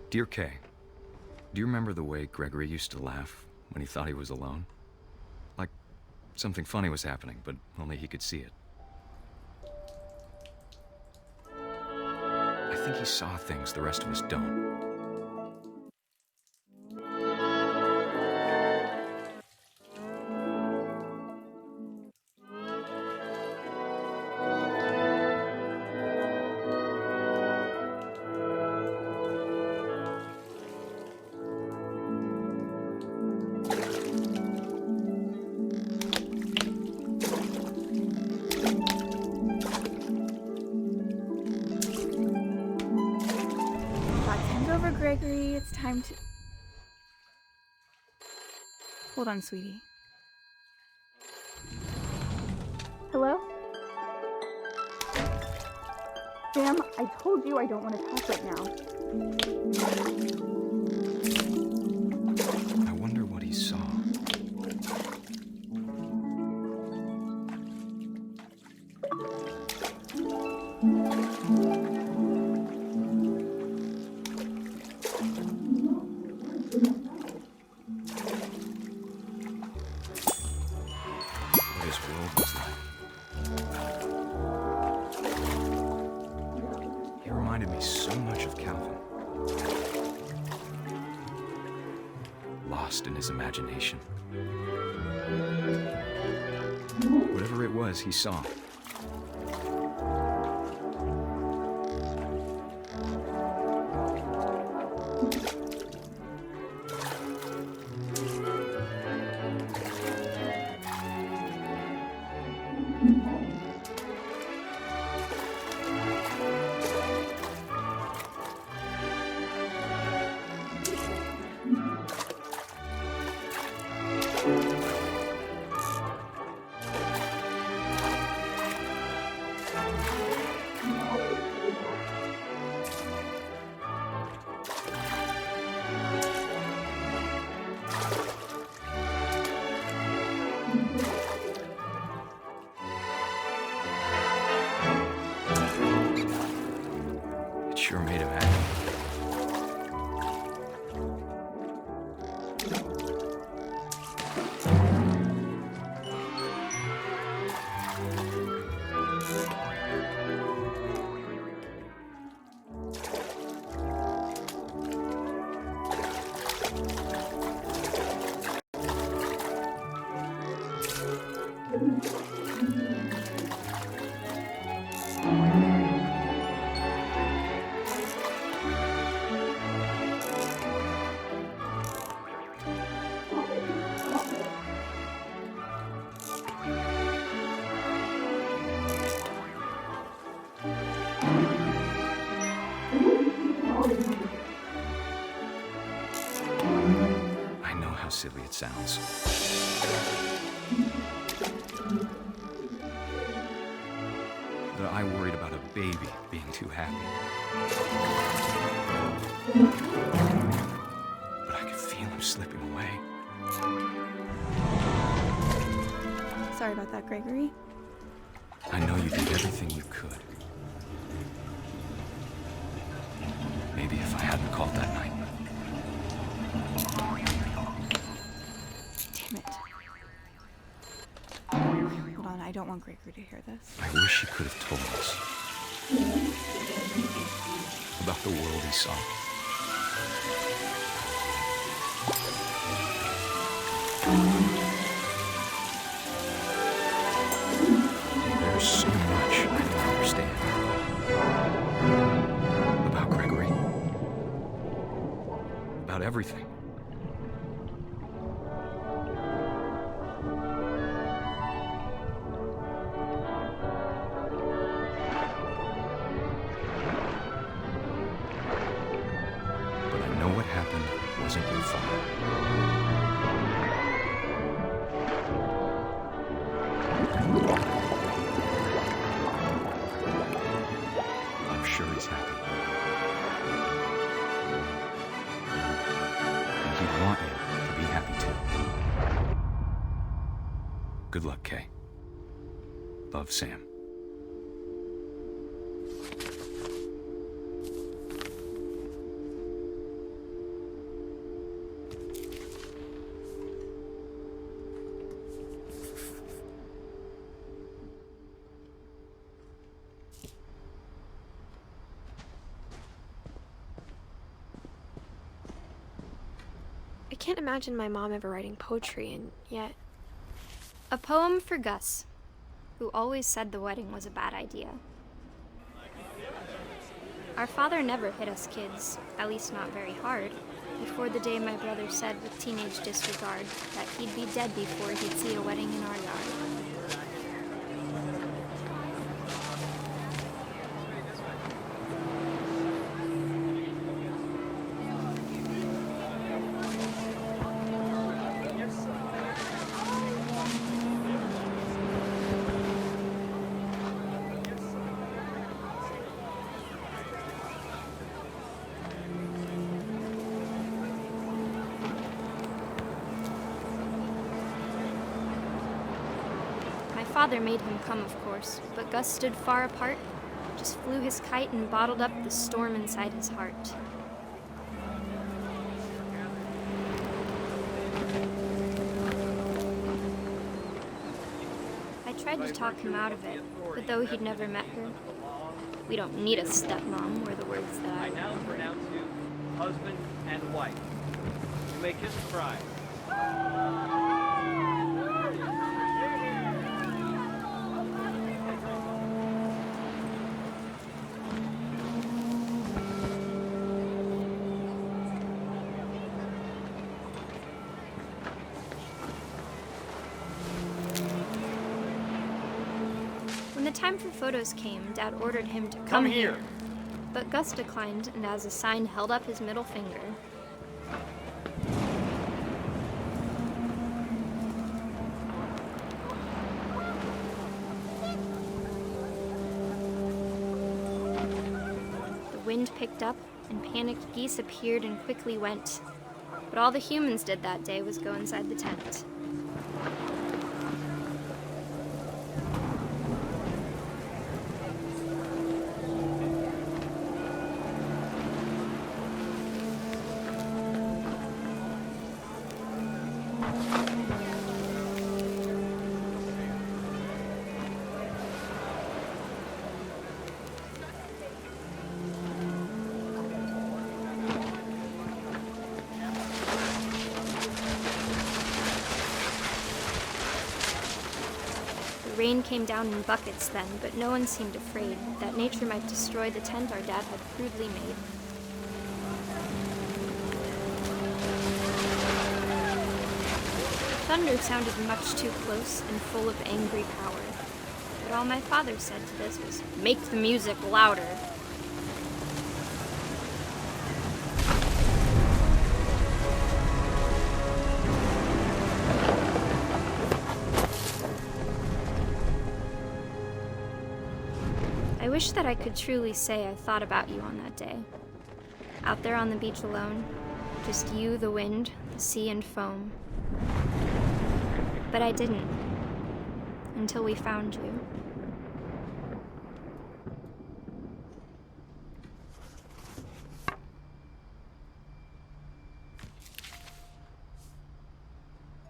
Speaker 10: Dear Kay, do you remember the way Gregory used to laugh when he thought he was alone? Like something funny was happening, but only he could see it. I think he saw things the rest of us don't.
Speaker 12: Gregory, it's time to... Hold on, sweetie. Hello? Sam, I told you I don't want to talk right now.
Speaker 10: I wonder what he saw. What his world was like. He reminded me so much of Calvin. Lost in his imagination. Whatever it was he saw. Sure made him happy. How silly it sounds. That I worried about a baby being too happy. But I could feel him slipping away.
Speaker 12: Sorry about that, Gregory.
Speaker 10: I know you did everything you could. Maybe if I hadn't called that night.
Speaker 12: Hold on, I don't want Gregory to hear this.
Speaker 10: I wish he could have told us about the world he saw. There's so much I don't understand about Gregory, about everything. Wasn't your fault. I'm sure he's happy. And he'd want you to be happy too. Good luck, Kay. Love, Sam.
Speaker 1: I can't imagine my mom ever writing poetry, and yet...
Speaker 11: A poem for Gus, who always said the wedding was a bad idea. Our father never hit us kids, at least not very hard, before the day my brother said with teenage disregard that he'd be dead before he'd see a wedding in our yard. father made him come, of course, but Gus stood far apart, just flew his kite and bottled up the storm inside his heart. I tried to talk him out of it, but though he'd never met her, we don't need a stepmom were the words that I
Speaker 13: now pronounce you husband and wife. You may kiss the bride.
Speaker 11: When the time for photos came, Dad ordered him to come here. But Gus declined, and as a sign held up his middle finger. The wind picked up, and panicked geese appeared and quickly went. But all the humans did that day was go inside the tent. Rain came down in buckets then, but no one seemed afraid that nature might destroy the tent our dad had crudely made. Thunder sounded much too close and full of angry power, but all my father said to this was, "Make the music louder." I wish that I could truly say I thought about you on that day. Out there on the beach alone, just you, the wind, the sea, and foam. But I didn't, until we found you.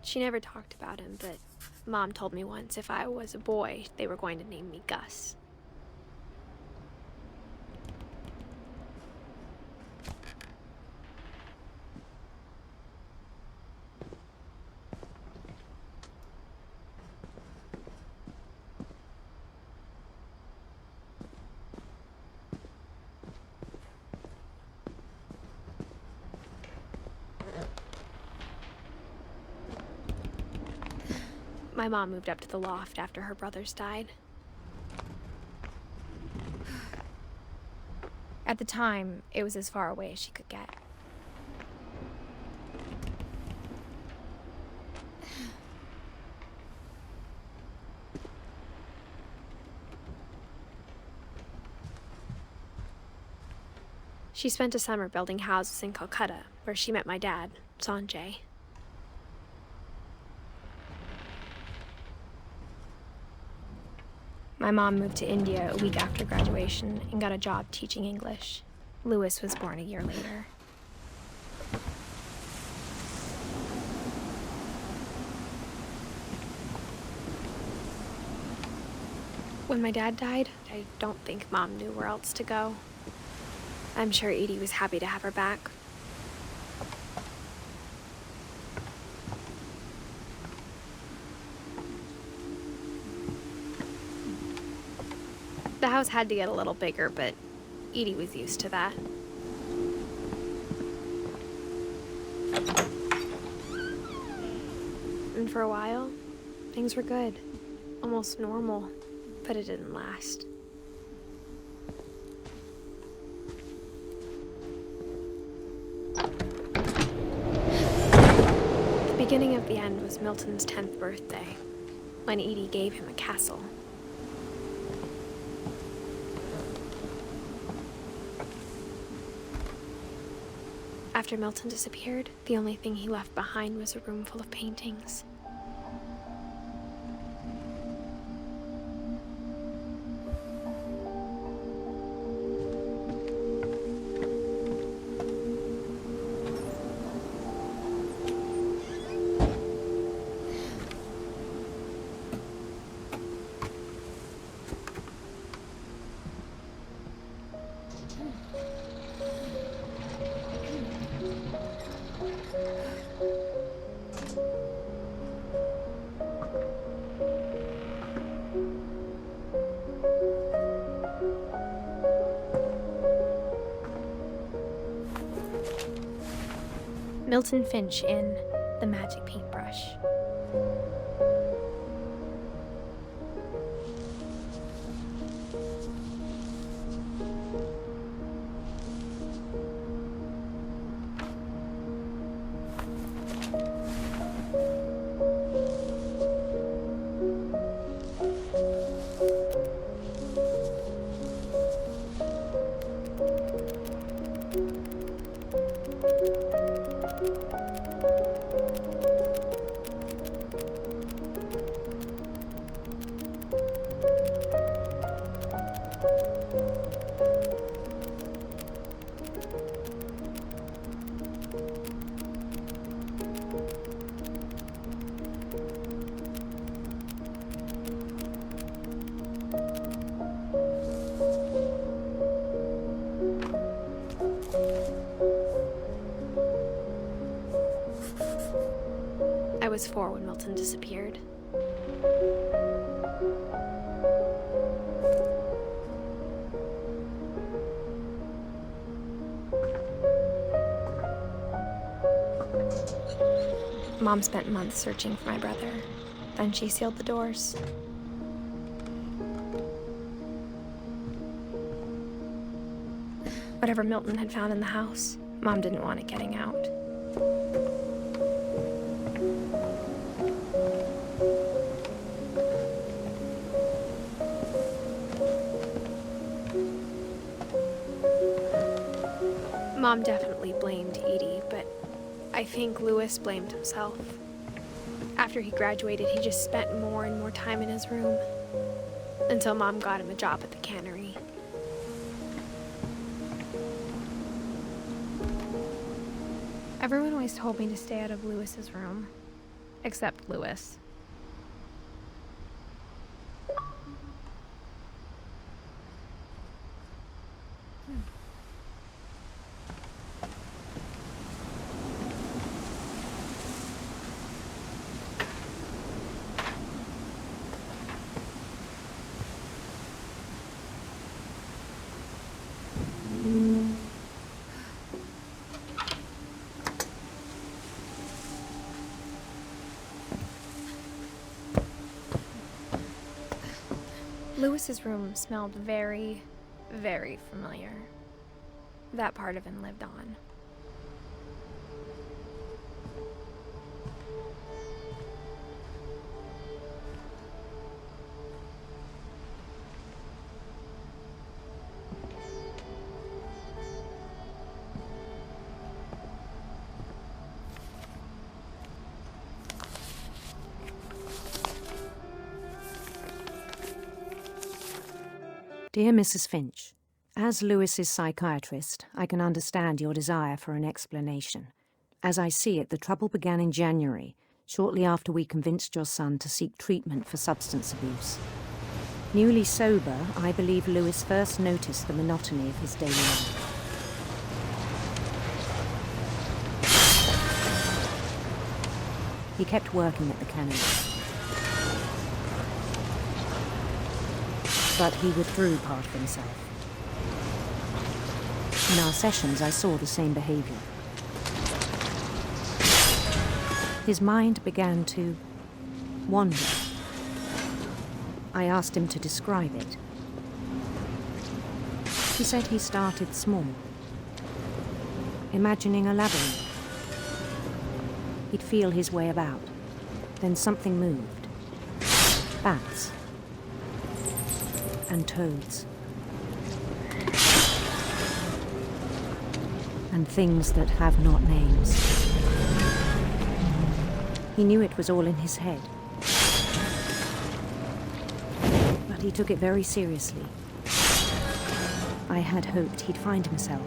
Speaker 1: She never talked about him, but Mom told me once if I was a boy, they were going to name me Gus. My mom moved up to the loft after her brothers died. At the time, it was as far away as she could get. She spent a summer building houses in Calcutta, where she met my dad, Sanjay. My mom moved to India a week after graduation and got a job teaching English. Louis was born a year later. When my dad died, I don't think Mom knew where else to go. I'm sure Edie was happy to have her back. The house had to get a little bigger, but Edie was used to that. And for a while, things were good. Almost normal, but it didn't last. The beginning of the end was Milton's 10th birthday, when Edie gave him a castle. After Milton disappeared, the only thing he left behind was a room full of paintings. Milton Finch in The Magic Paintbrush. I was 4 when Milton disappeared. Mom spent months searching for my brother. Then she sealed the doors. Whatever Milton had found in the house, Mom didn't want it getting out. Mom definitely blamed Edie, but I think Louis blamed himself. After he graduated, he just spent more and more time in his room, until Mom got him a job at the cannery. Everyone always told me to stay out of Louis's room, except Louis. Louis's room smelled very, very familiar. That part of him lived on.
Speaker 14: Dear Mrs. Finch, as Louis's psychiatrist, I can understand your desire for an explanation. As I see it, the trouble began in January, shortly after we convinced your son to seek treatment for substance abuse. Newly sober, I believe Louis first noticed the monotony of his daily life. He kept working at the cannery, but he withdrew part of himself. In our sessions, I saw the same behavior. His mind began to wander. I asked him to describe it. He said he started small, imagining a labyrinth. He'd feel his way about. Then something moved. Bats. And toads. And things that have not names. He knew it was all in his head. But he took it very seriously. I had hoped he'd find himself.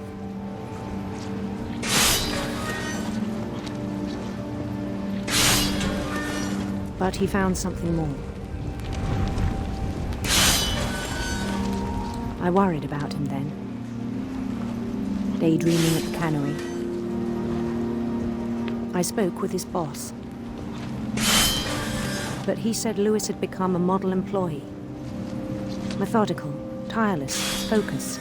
Speaker 14: But he found something more. I worried about him then, daydreaming at the cannery. I spoke with his boss, but he said Louis had become a model employee. Methodical, tireless, focused.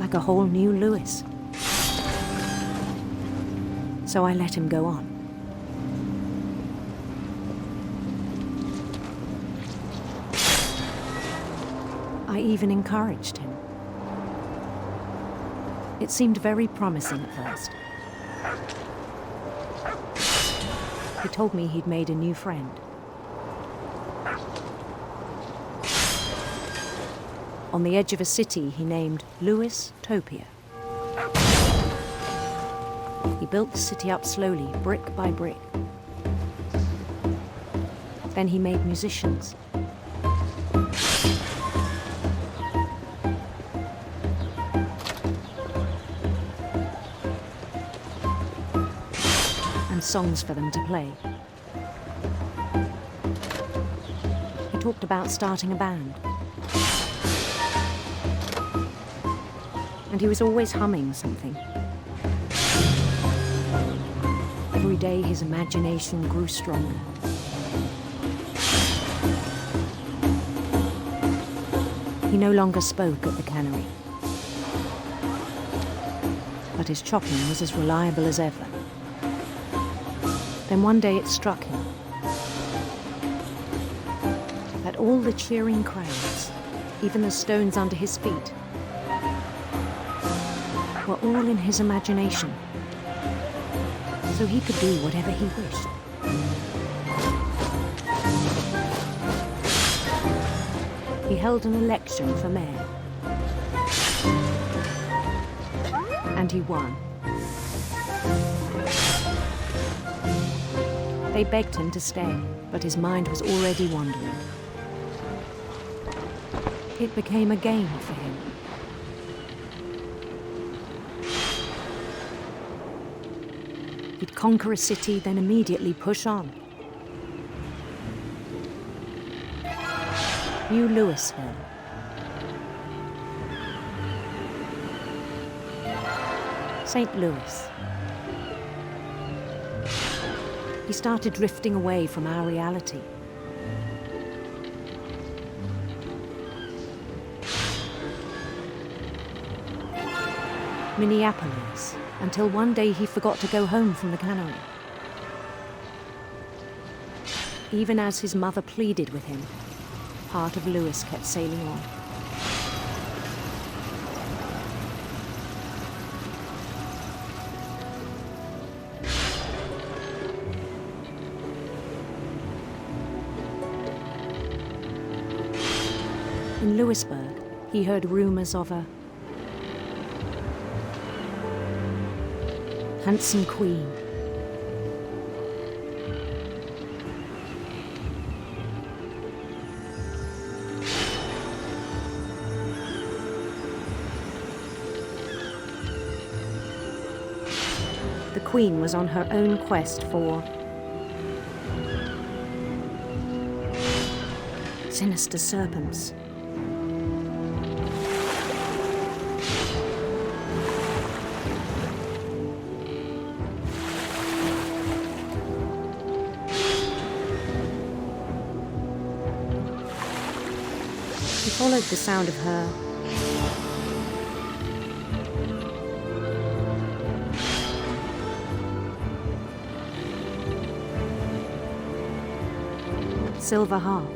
Speaker 14: Like a whole new Louis. so I let him go on. I even encouraged him. It seemed very promising at first. He told me he'd made a new friend. On the edge of a city he named Louis Topia. He built the city up slowly, brick by brick. Then he made musicians. And songs for them to play. He talked about starting a band. And he was always humming something. Every day his imagination grew stronger. He no longer spoke at the cannery. But his chopping was as reliable as ever. Then one day it struck him that all the cheering crowds, even the stones under his feet, were all in his imagination, so he could do whatever he wished. He held an election for mayor, and he won. They begged him to stay, but his mind was already wandering. It became a game for him. He'd conquer a city, then immediately push on. New Louisville. St. Louis. He started drifting away from our reality. Minneapolis, until one day he forgot to go home from the cannery. Even as his mother pleaded with him, part of Louis kept sailing on. In Louisburg, he heard rumors of a handsome queen. The queen was on her own quest for sinister serpents. He followed the sound of her silver harp.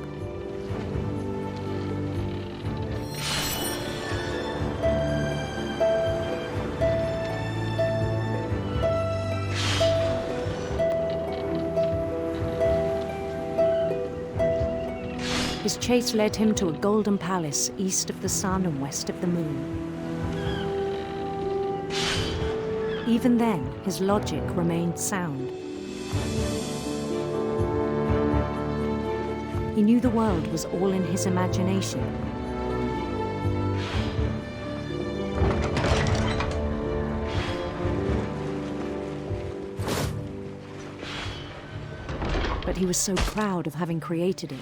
Speaker 14: His chase led him to a golden palace east of the sun and west of the moon. Even then, his logic remained sound. He knew the world was all in his imagination. But he was so proud of having created it.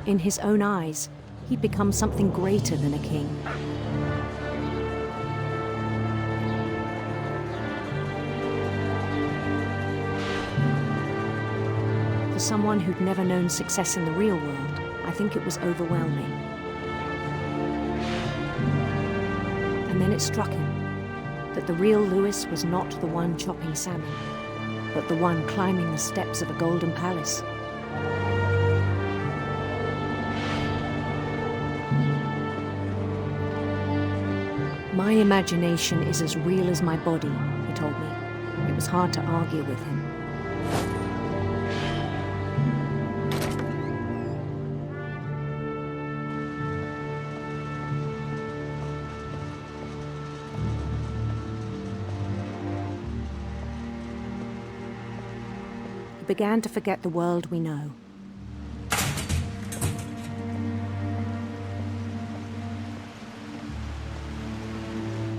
Speaker 14: In his own eyes, he'd become something greater than a king. For someone who'd never known success in the real world, I think it was overwhelming. it struck him that the real Lewis was not the one chopping salmon, but the one climbing the steps of a golden palace. My imagination is as real as my body, he told me. It was hard to argue with him. He began to forget the world we know.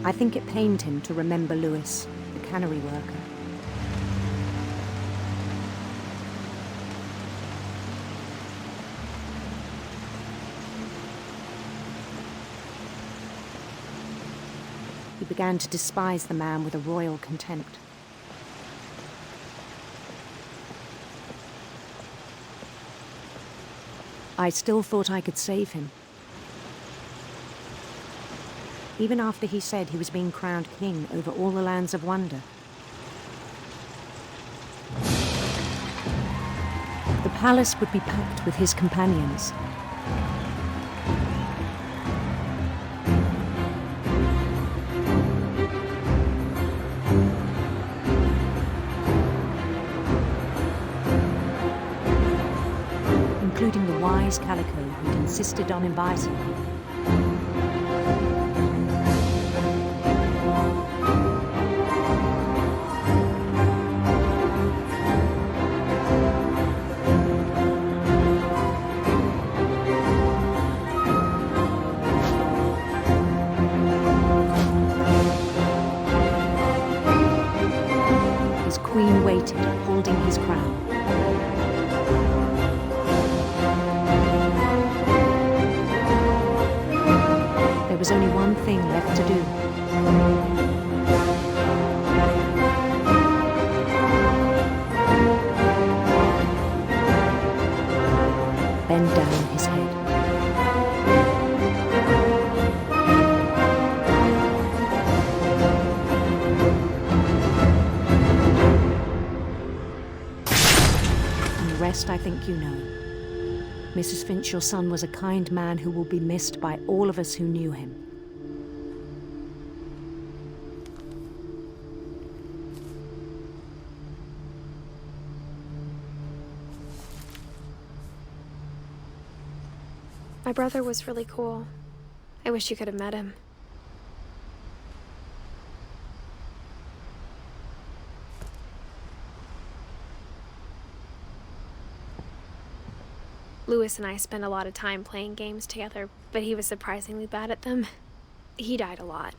Speaker 14: I think it pained him to remember Lewis, the cannery worker. He began to despise the man with a royal contempt. I still thought I could save him. Even after he said he was being crowned king over all the lands of wonder. The palace would be packed with his companions. Including the wise Calico who'd insisted on inviting me. His queen waited, holding his crown. There was only one thing left to do. Bend down his head. And the rest I think you know. Mrs. Finch, your son was a kind man who will be missed by all of us who knew him.
Speaker 1: My brother was really cool. I wish you could have met him. Lewis and I spent a lot of time playing games together, but he was surprisingly bad at them. He died a lot.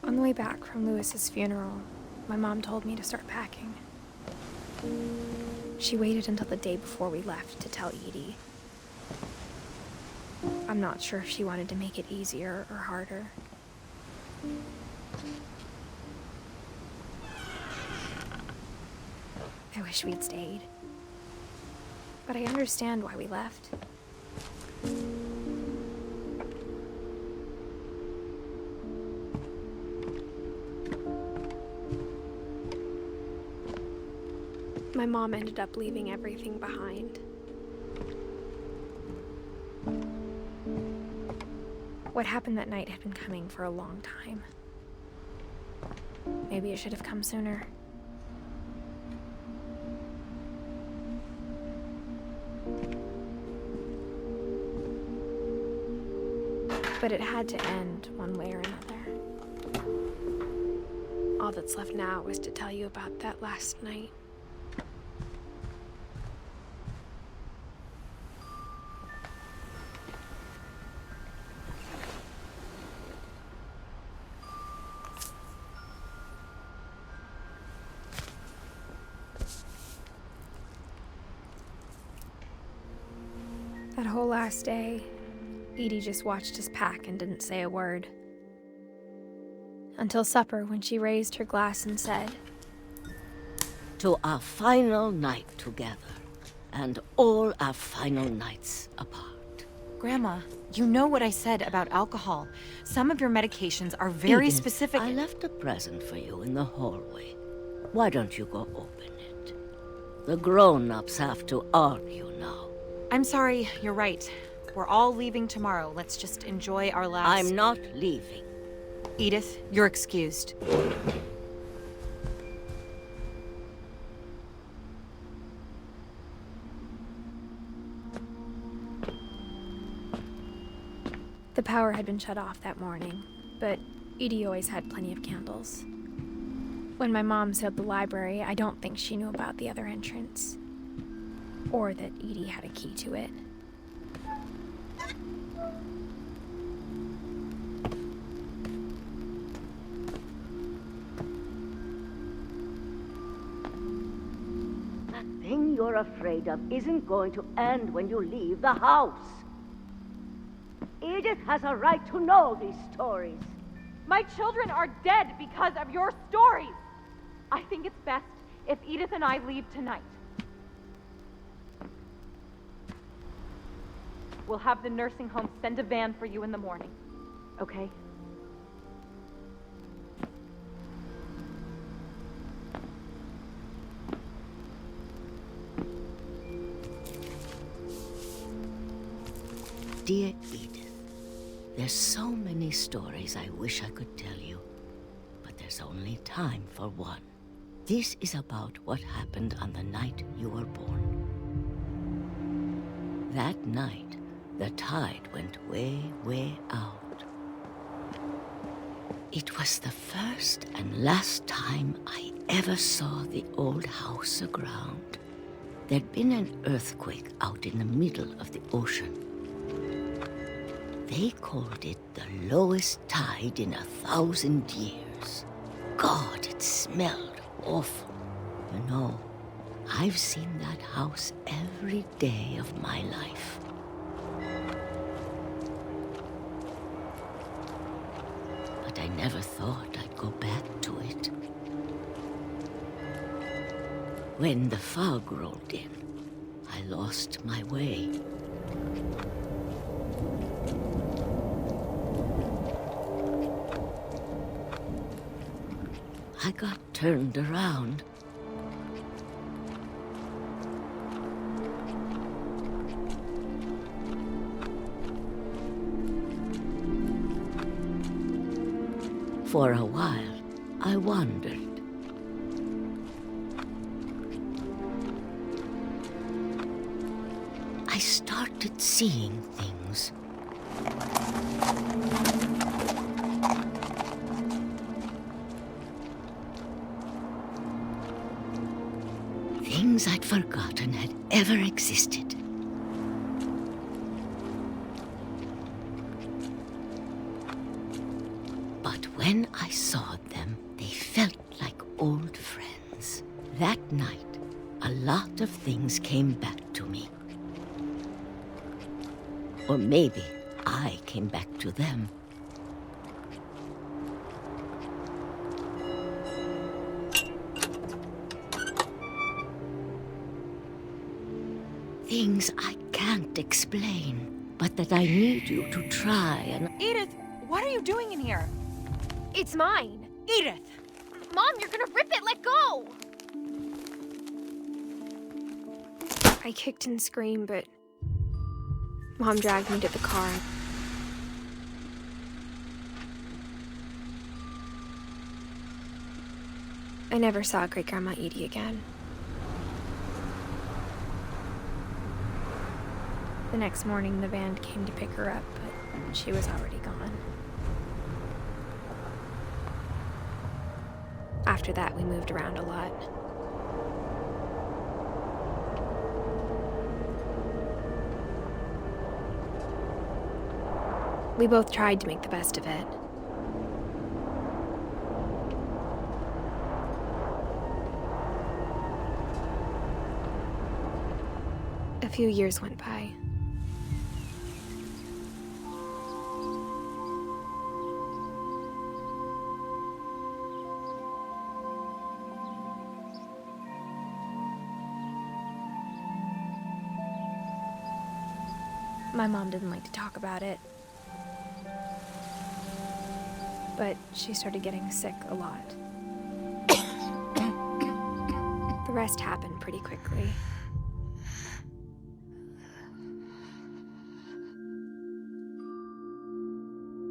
Speaker 1: On the way back from Lewis's funeral, my mom told me to start packing. She waited until the day before we left to tell Edie. I'm not sure if she wanted to make it easier or harder. I wish we'd stayed. But I understand why we left. My mom ended up leaving everything behind. What happened that night had been coming for a long time. Maybe it should have come sooner. But it had to end one way or another. All that's left now is to tell you about that last night. That whole last day, Edie just watched us pack and didn't say a word. Until supper, when she raised her glass and said,
Speaker 15: "To our final night together, and all our final nights apart."
Speaker 16: Grandma, you know what I said about alcohol. Some of your medications are very
Speaker 15: Edith,
Speaker 16: specific.
Speaker 15: I left a present for you in the hallway. Why don't you go open it? The grown-ups have to argue now.
Speaker 16: I'm sorry, you're right. We're all leaving tomorrow. Let's just enjoy our last...
Speaker 15: I'm not leaving.
Speaker 16: Edith, you're excused.
Speaker 1: The power had been shut off that morning, but Edie always had plenty of candles. When my mom sealed the library, I don't think she knew about the other entrance. Or that Edie had a key to it.
Speaker 15: That thing you're afraid of isn't going to end when you leave the house. Edith has a right to know these stories.
Speaker 12: My children are dead because of your stories. I think it's best if Edith and I leave tonight. We'll have the nursing home send a van for you in the morning, okay?
Speaker 15: Dear Edith, there's so many stories I wish I could tell you, but there's only time for one. This is about what happened on the night you were born. That night, the tide went way, way out. It was the first and last time I ever saw the old house aground. There'd been an earthquake out in the middle of the ocean. They called it the lowest tide in 1,000 years. God, it smelled awful. You know, I've seen that house every day of my life. But I never thought I'd go back to it. When the fog rolled in, I lost my way. I got turned around. For a while, I wandered. I started seeing things. Things I'd forgotten had ever existed. But when I saw them, they felt like old friends. That night, a lot of things came back to me. Or maybe I came back to them. Things I can't explain, but that I need you to try and...
Speaker 16: Edith, what are you doing in here?
Speaker 1: It's mine.
Speaker 16: Edith!
Speaker 1: Mom, you're gonna rip it! Let go! I kicked and screamed, but Mom dragged me to the car. I never saw Great-Grandma Edie again. The next morning, the band came to pick her up, but she was already gone. After that, we moved around a lot. We both tried to make the best of it. A few years went by. My mom didn't like to talk about it, but she started getting sick a lot. The rest happened pretty quickly.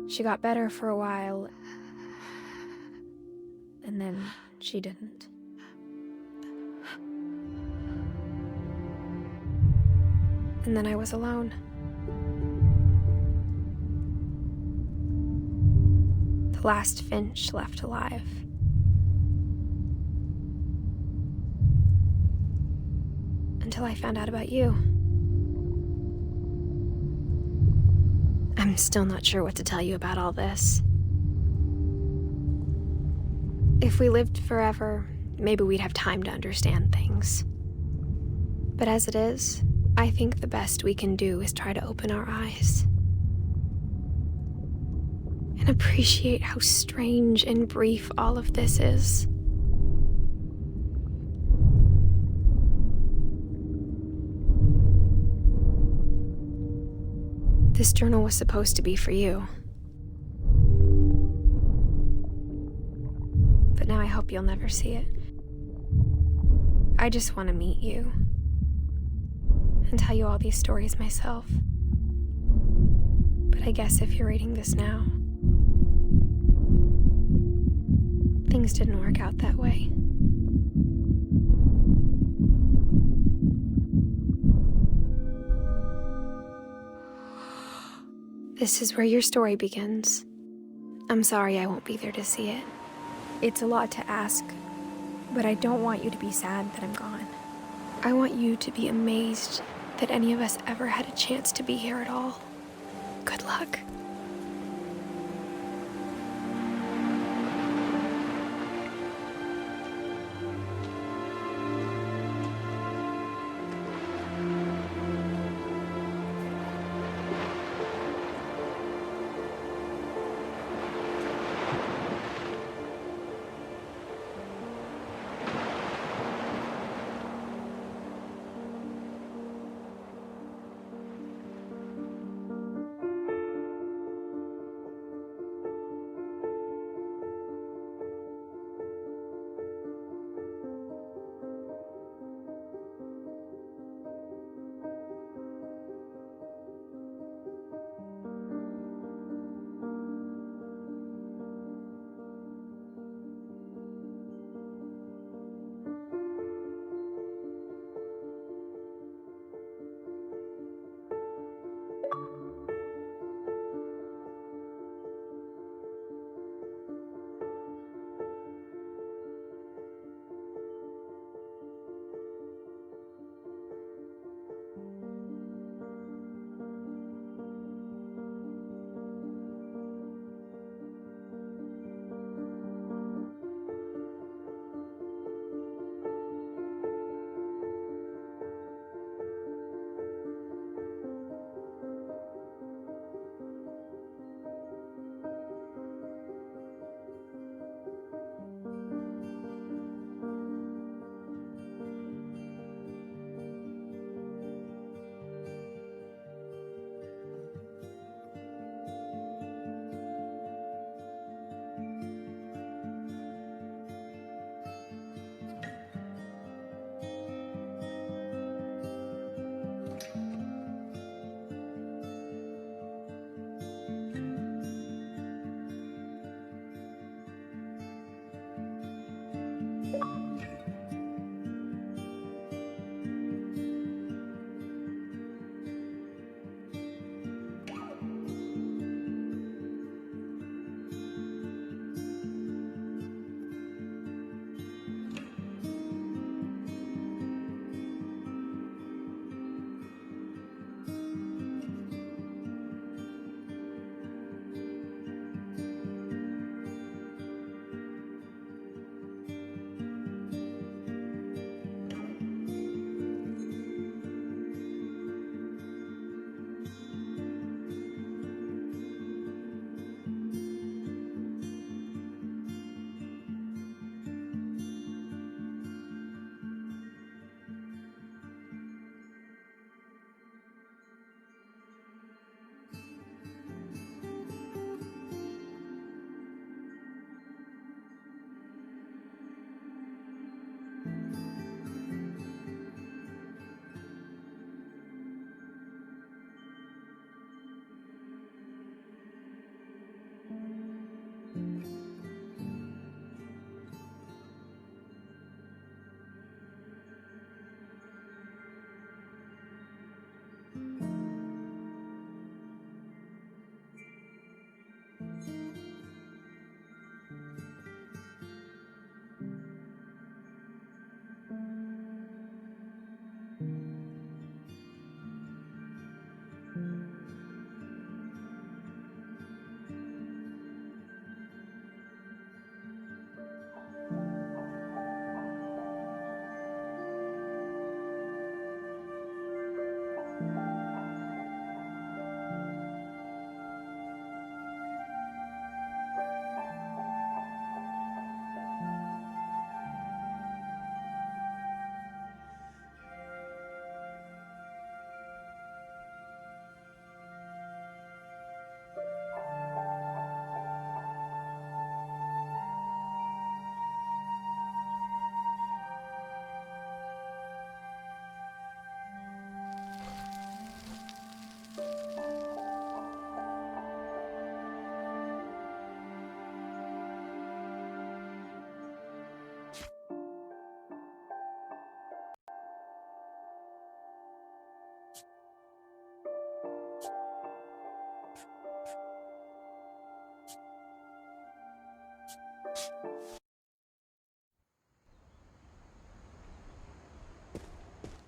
Speaker 1: She got better for a while, and then she didn't. And then I was alone. The last Finch left alive. Until I found out about you. I'm still not sure what to tell you about all this. If we lived forever, maybe we'd have time to understand things. But as it is, I think the best we can do is try to open our eyes. And appreciate how strange and brief all of this is. This journal was supposed to be for you. But now I hope you'll never see it. I just want to meet you and tell you all these stories myself. But I guess if you're reading this now, things didn't work out that way. This is where your story begins. I'm sorry I won't be there to see it. It's a lot to ask, but I don't want you to be sad that I'm gone. I want you to be amazed that any of us ever had a chance to be here at all. Good luck.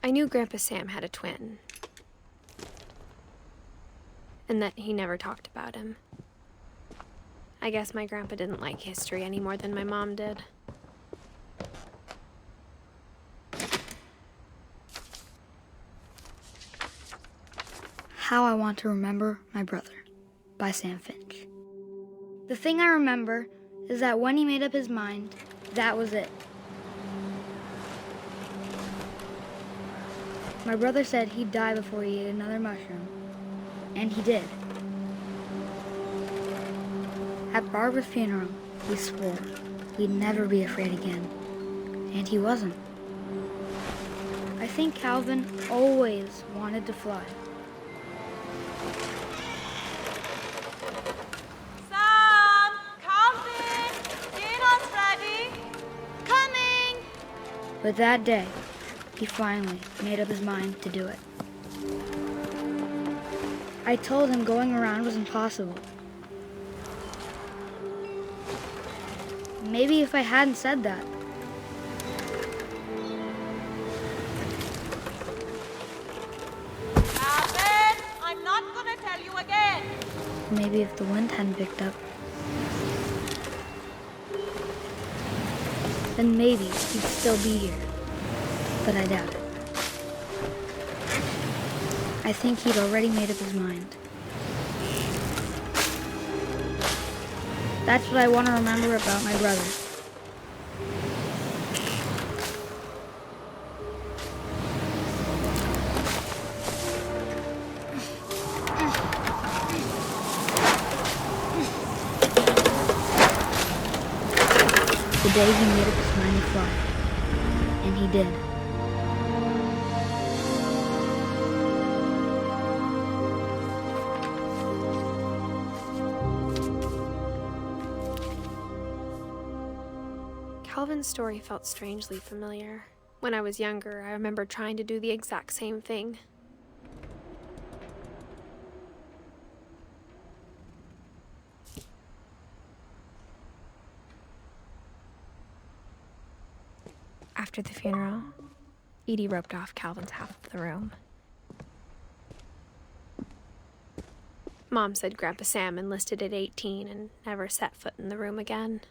Speaker 1: I knew Grandpa Sam had a twin, and that he never talked about him. I guess my grandpa didn't like history any more than my mom did.
Speaker 5: How I Want to Remember My Brother by Sam Finch. The thing I remember is that when he made up his mind, that was it. My brother said he'd die before he ate another mushroom, and he did. At Barbara's funeral, we swore we'd never be afraid again, and he wasn't. I think Calvin always wanted to fly.
Speaker 12: Sam! Calvin! Dinner's ready! Coming!
Speaker 5: But that day, he finally made up his mind to do it. I told him going around was impossible. Maybe if I hadn't said that.
Speaker 12: Calvin! I'm not gonna tell you again!
Speaker 5: Maybe if the wind hadn't picked up. Then maybe he'd still be here. But I doubt it. I think he'd already made up his mind. That's what I want to remember about my brother. The day he made up his mind to fly. And he did.
Speaker 1: Calvin's story felt strangely familiar. When I was younger, I remember trying to do the exact same thing. After the funeral, Edie roped off Calvin's half of the room. Mom said Grandpa Sam enlisted at 18 and never set foot in the room again.